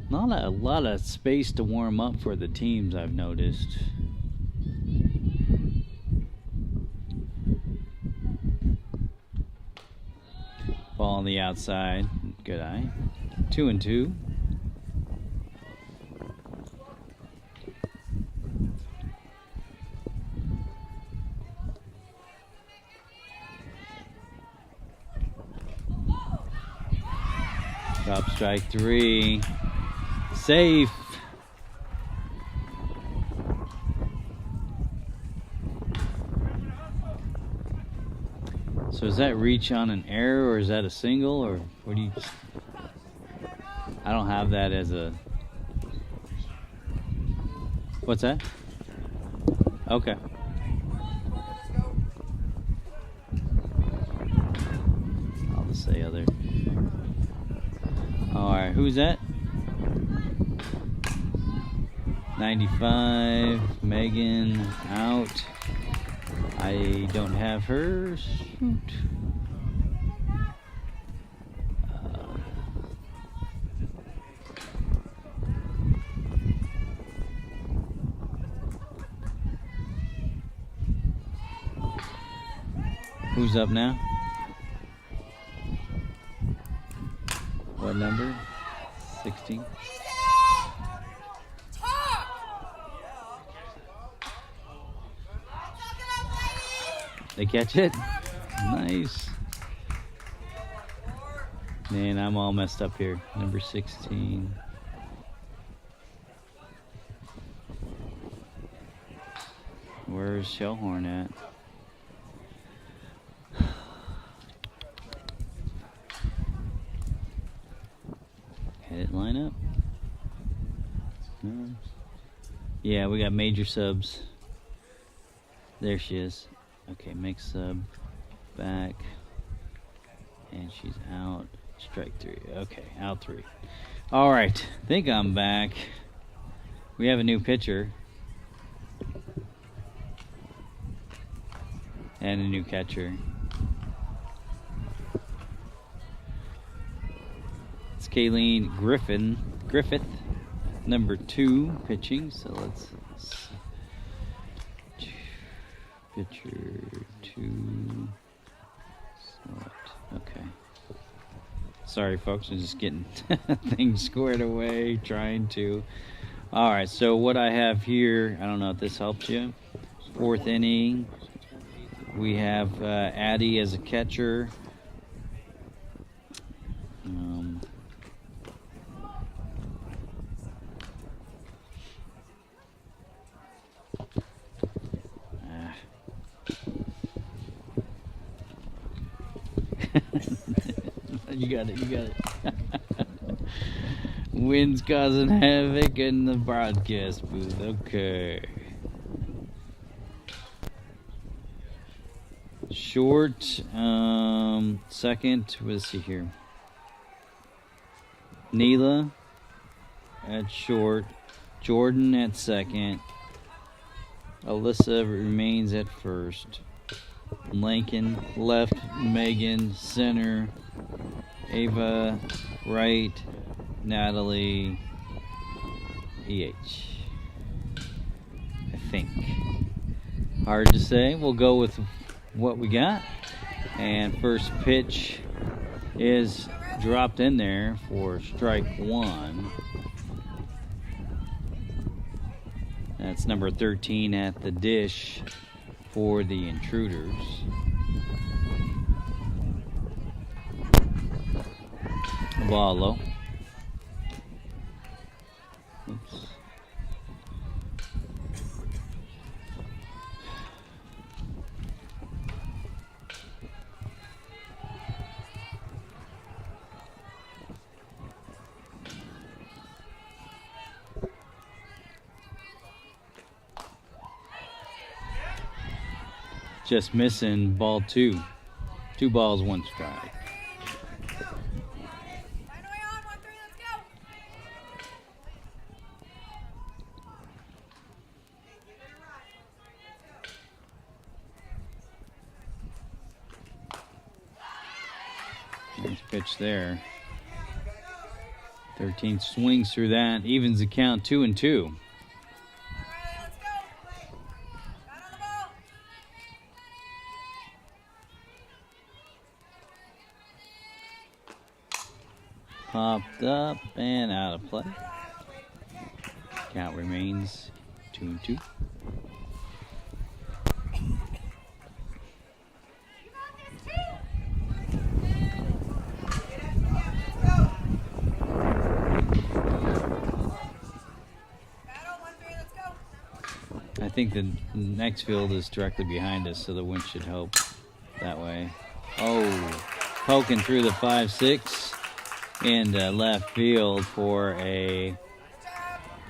Not a lot of space to warm up for the teams, I've noticed. Ball on the outside, good eye. 2 and 2. Top strike 3. Safe. So is that reach on an error, or is that a single, or what do you? I don't have that as a. What's that? Okay. I'll just say other. All right, who's that? 95, Megan out. I don't have her. Shoot. Who's up now? What number? 16. They catch it? Nice. Man, I'm all messed up here. Number 16. Where's Shellhorn at? Had it line up? No. Yeah, we got major subs. There she is. Okay, make sub, back, and she's out. Strike 3. Okay, out 3. All right, think I'm back. We have a new pitcher and a new catcher. It's Kayleen Griffith, number 2, pitching. So let's pitcher 2 select. Okay. Sorry folks, I'm just getting things squared away, trying to. Alright, so what I have here, I don't know if this helps you. 4th inning. We have Addie as a catcher. You got it. Wind's causing havoc in the broadcast booth. Okay. Short, second, let's see here. Neela at short. Jordan at second. Alyssa remains at first. Lincoln left, Megan center, Ava right, Natalie EH. I think. Hard to say. We'll go with what we got. And first pitch is dropped in there for strike 1. That's number 13 at the dish for the Intruders. Ball low. Oops. Just missing ball 2. 2 balls, 1 strike. Nice pitch there. 13 swings through that, evens the count 2-2. Popped up and out of play. Count remains 2-2. I think the next field is directly behind us, so the wind should help that way. Oh, poking through the 5-6 in left field for a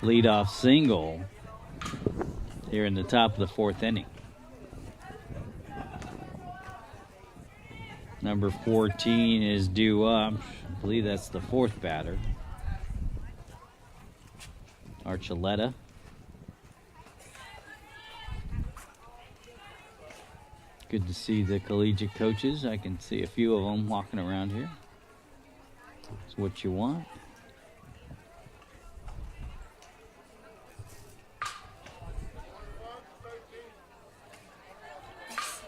leadoff single here in the top of the 4th inning. Number 14 is due up. I believe that's the 4th batter. Archuleta. Good to see the collegiate coaches. I can see a few of them walking around here. That's what you want.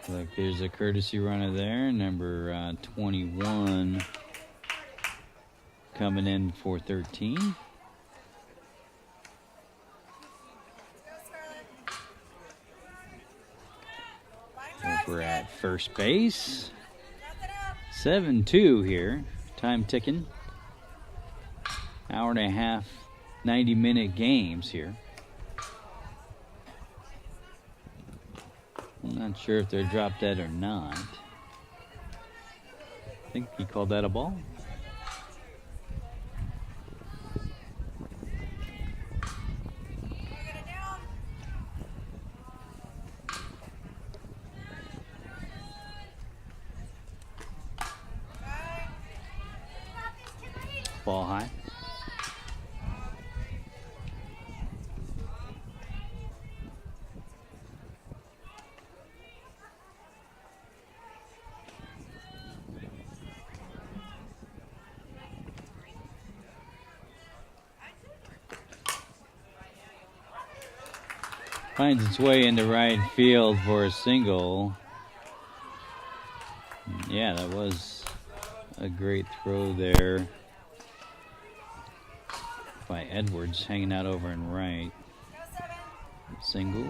Look, there's a courtesy runner there. Number 21 coming in for 13. Over at first base. 7-2 here. Time ticking. Hour and a half, 90-minute games here. I'm not sure if they're drop dead or not. I think he called that a ball. Ball high. Finds its way into right field for a single. Yeah, that was a great throw there by Edwards, hanging out over in right. Single.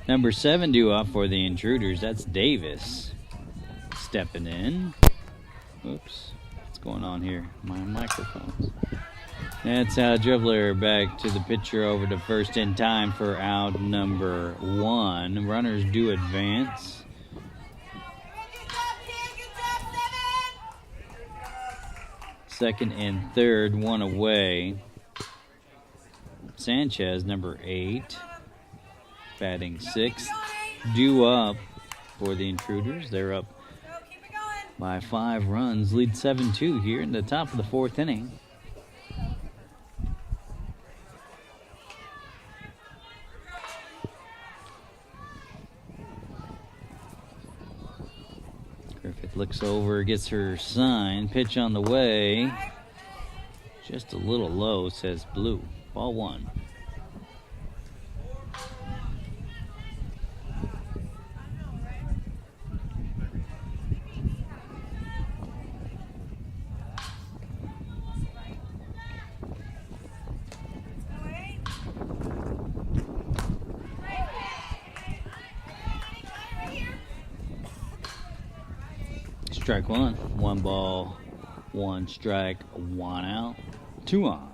Number 7 due up for the Intruders. That's Davis stepping in. Oops, what's going on here? My microphones. That's a dribbler back to the pitcher over to first in time for out number 1. Runners do advance. Second and third, one away. Sanchez, number 8, batting 6th, due up for the Intruders. They're up by 5 runs, lead 7-2 here in the top of the 4th inning. Griffith looks over, gets her sign. Pitch on the way. Just a little low, says blue. Ball 1. Strike 1. 1 ball, 1 strike, 1 out, 2 on.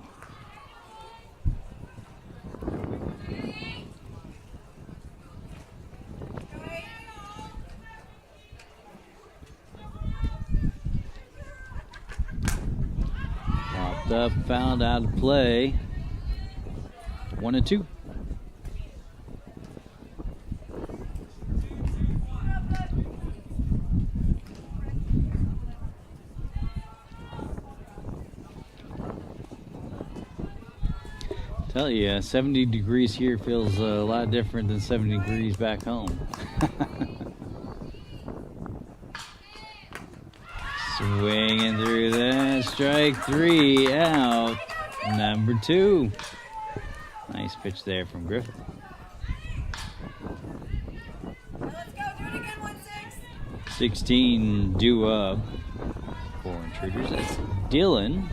Popped up, fouled out of play. 1-2. Tell you, 70 degrees here feels a lot different than 70 degrees back home. Swinging through that. Strike 3 out. Number 2. Nice pitch there from Griffith. Let's go, do it again, 1-6. 16 due up for Intruders. That's Dylan.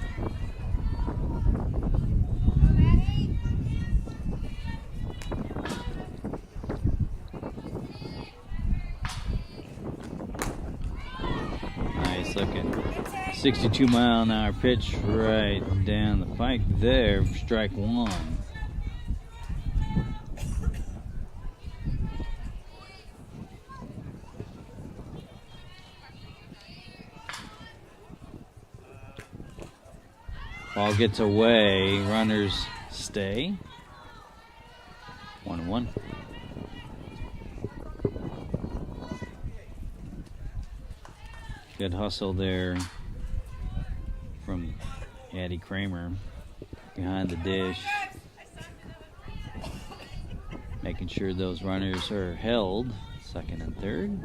62-mile-an-hour pitch right down the pike there. Strike one. Ball gets away. Runners stay. 1-1. Good hustle there from Eddie Kramer behind the dish. Making sure those runners are held. Second and third.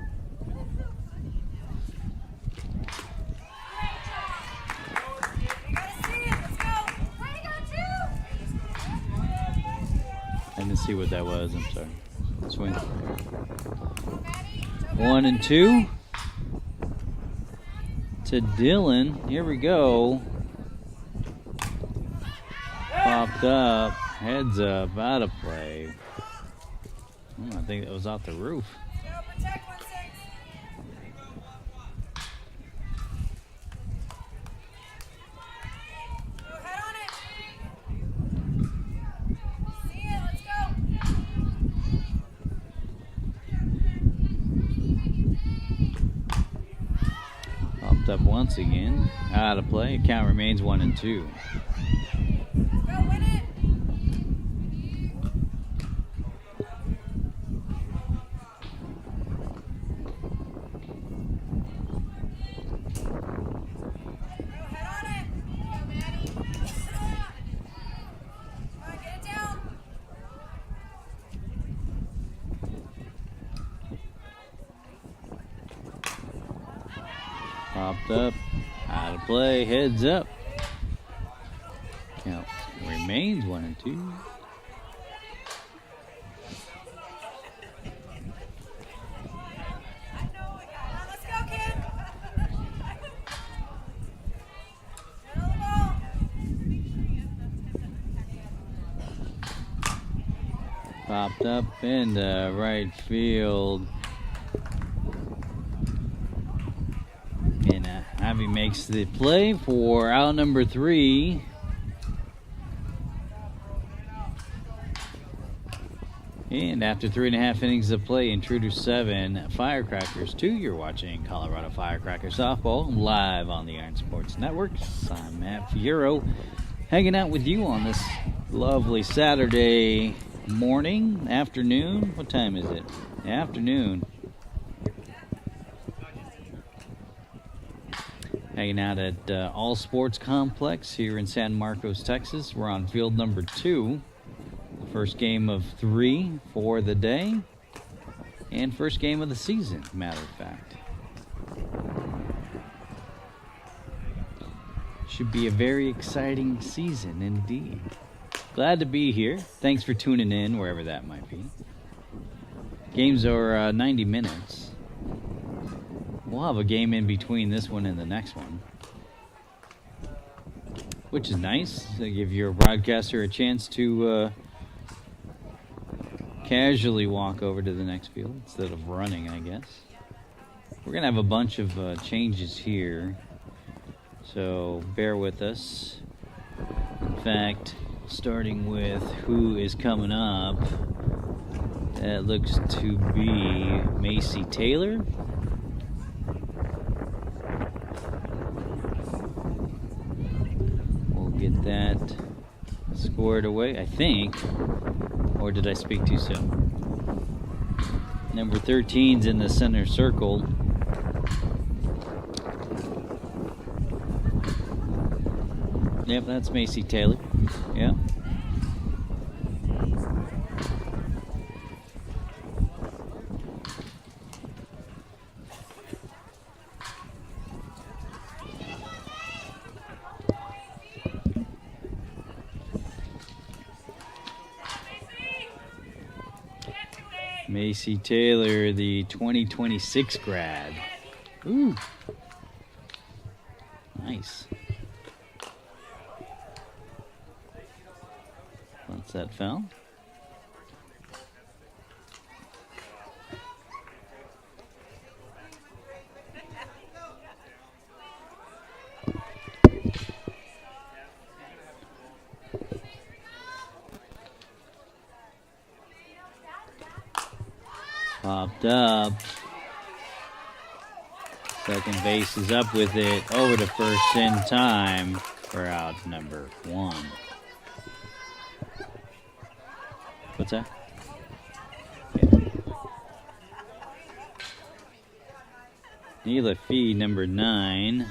I didn't see what that was. I'm sorry. Swing. 1-2. To Dylan. Here we go. Popped up. Heads up. Out of play. I think it was off the roof. Up once again, out of play. Count remains 1-2. Popped up, out of play, heads up. Count remains 1-2. Let's go, kid. Popped up in the right field. And Javi makes the play for out number 3. And after 3.5 innings of play, Intruders 7, Firecrackers 2. You're watching Colorado Firecrackers Softball live on the Iron Sports Network. I'm Matt Fiero, hanging out with you on this lovely Saturday morning, afternoon. What time is it? Afternoon. Hanging out at All Sports Complex here in San Marcos, Texas. We're on field number 2. First game of 3 for the day. And first game of the season, matter of fact. Should be a very exciting season indeed. Glad to be here. Thanks for tuning in, wherever that might be. Games are 90 minutes. We'll have a game in between this one and the next one, which is nice. To give your broadcaster a chance to casually walk over to the next field instead of running, I guess. We're going to have a bunch of changes here, so bear with us. In fact, starting with who is coming up, that looks to be Macy Taylor. Get that squared away, I think. Or did I speak too soon? Number 13's in the center circle. Yep, that's Macy Taylor. Yeah. Macy Taylor, the 2026 grad. Ooh. Nice. Once that fell. Popped up. Second base is up with it. Over to first in time for out number 1. What's that? Yeah. Neela Fee, number 9.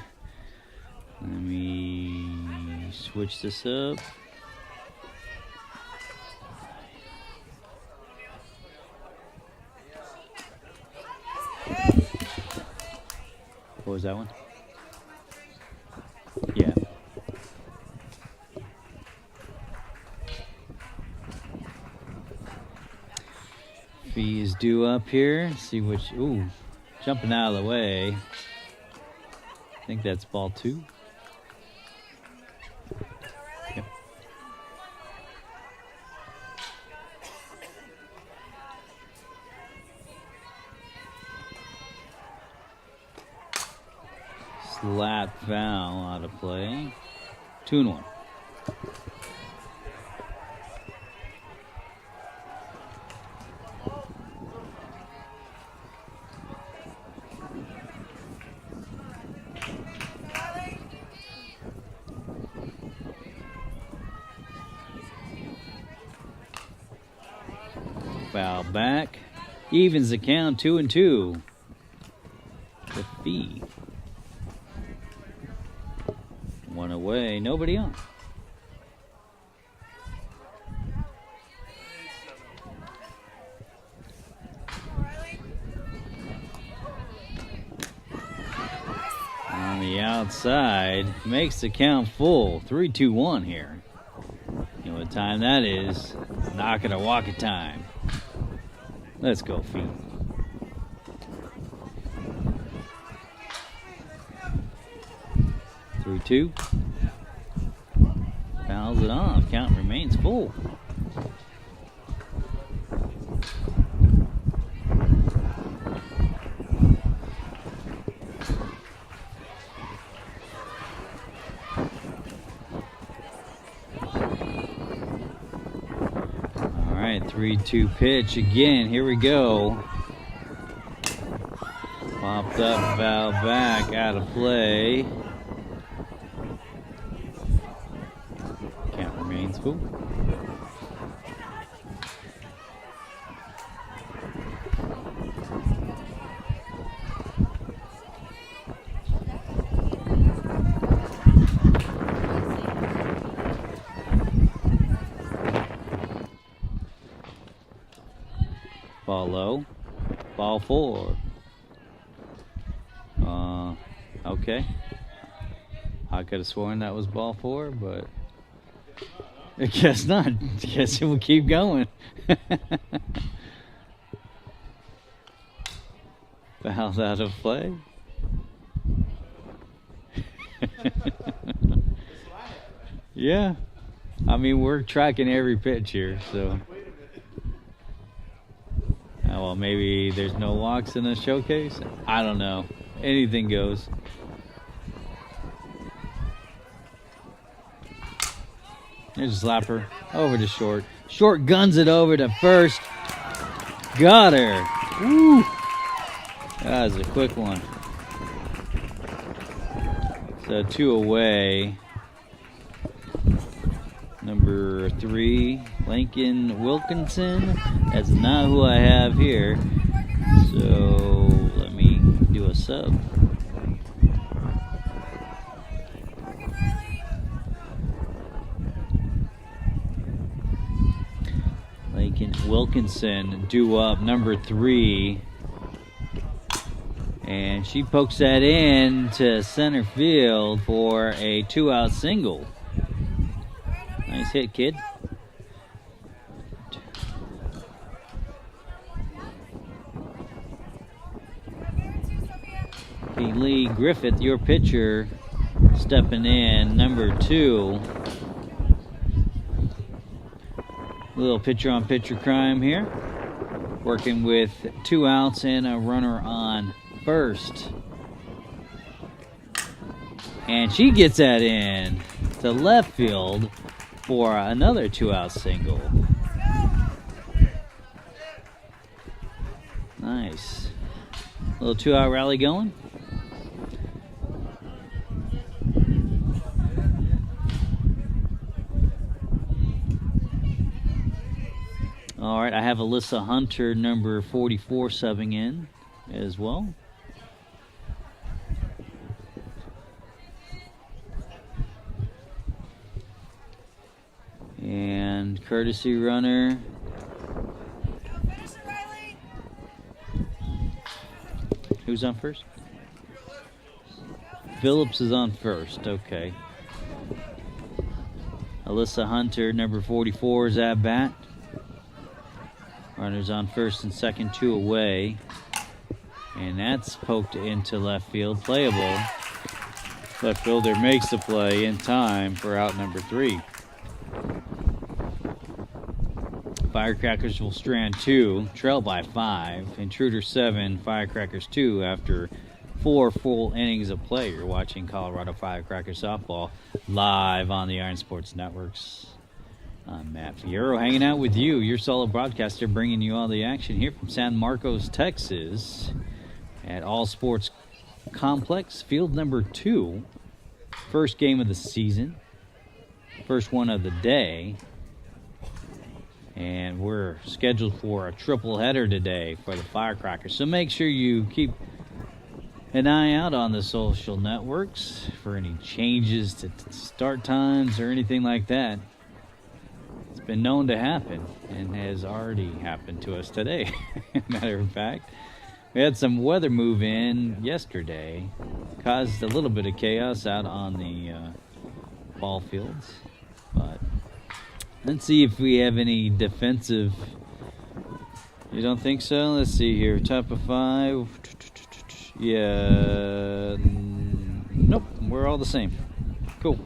Let me switch this up. What was that one? Yeah. Fee is due up here. See which. Ooh, jumping out of the way. I think that's ball 2. Yep. Slap foul out of play. 2-1. Foul back. Evens the count 2-2. The Fee. 1 away. Nobody on. On the outside. Makes the count full. 3-2-1 here. You know what time that is. Not gonna walk it time. Let's go, Fee. Through 2. Fouls it off. Count remains full. All right, 3-2 pitch again. Here we go. Popped up, foul back, out of play. Count remains full. Ball low. Ball 4. Okay. I could have sworn that was ball 4, but I guess not. I guess it will keep going. Fouls out of play. Yeah. I mean, we're tracking every pitch here, so. Oh, well, maybe there's no walks in the showcase. I don't know. Anything goes. There's a slapper. Over to short. Short guns it over to first. Got her. Woo. That was a quick one. So 2 away. Number 3, Lincoln Wilkinson. That's not who I have here. So let me do a sub. Lincoln Wilkinson due up, number 3. And she pokes that in to center field for a 2-out single. Nice hit, kid. Lee Griffith, your pitcher, stepping in, number 2. Little pitcher-on-pitcher crime here. Working with 2 outs and a runner on first. And she gets that in to left field for another 2-out single. Nice. Little 2-out rally going. All right, I have Alyssa Hunter, number 44, subbing in as well. And courtesy runner. Finish it, Riley. Who's on first? Phillips is on first. Okay. Alyssa Hunter, number 44, is at bat. Runners on first and second, 2 away. And that's poked into left field. Playable. Left fielder makes the play in time for out number 3. Firecrackers will strand 2, trail by 5. Intruders 7, Firecrackers 2 after 4 full innings of play. You're watching Colorado Firecrackers softball live on the Iron Sports Networks. I'm Matt Fierro, hanging out with you, your solo broadcaster, bringing you all the action here from San Marcos, Texas, at All Sports Complex, field number 2. First game of the season, first one of the day. And we're scheduled for a triple header today for the Firecrackers. So make sure you keep an eye out on the social networks for any changes to start times or anything like that. It's been known to happen and has already happened to us today. Matter of fact, we had some weather move in yesterday, caused a little bit of chaos out on the ball fields, but let's see if we have any defensive. You don't think so? Let's see here. Top of 5. Yeah. Nope. We're all the same. Cool.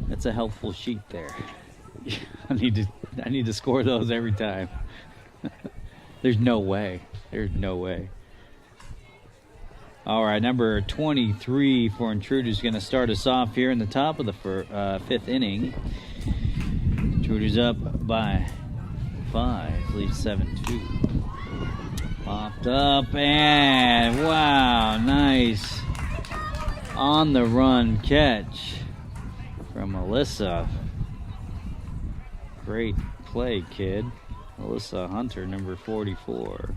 That's a helpful sheet there. I need to score those every time. There's no way. There's no way. All right, number 23 for Intruders going to start us off here in the top of the 5th inning. Intruders up by 5, leads 7-2. Popped up and wow, nice on the run catch from Alyssa. Great play, kid. Alyssa Hunter, number 44.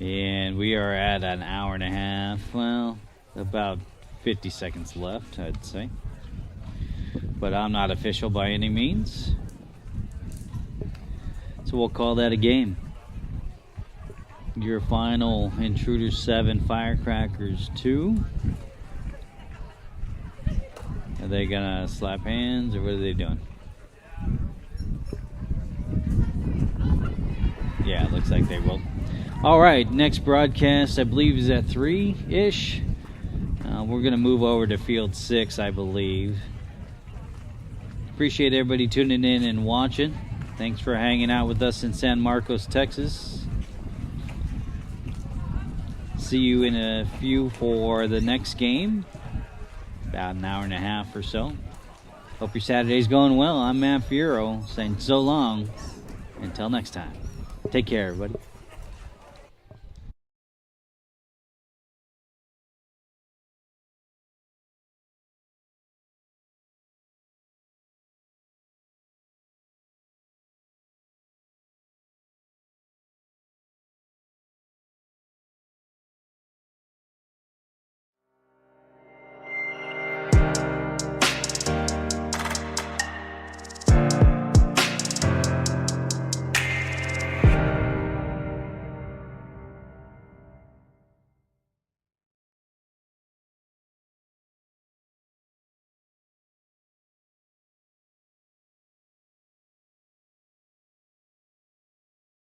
And we are at an hour and a half. Well, about 50 seconds left, I'd say. But I'm not official by any means. So we'll call that a game. Your final, Intruders 7, Firecrackers 2. Are they gonna slap hands or what are they doing? Yeah, it looks like they will. All right, next broadcast I believe is at 3-ish. We're gonna move over to field 6, I believe. Appreciate everybody tuning in and watching. Thanks for hanging out with us in San Marcos, Texas. See you in a few for the next game. About an hour and a half or so. Hope your Saturday's going well. I'm Matt Fierro saying so long. Until next time. Take care, everybody.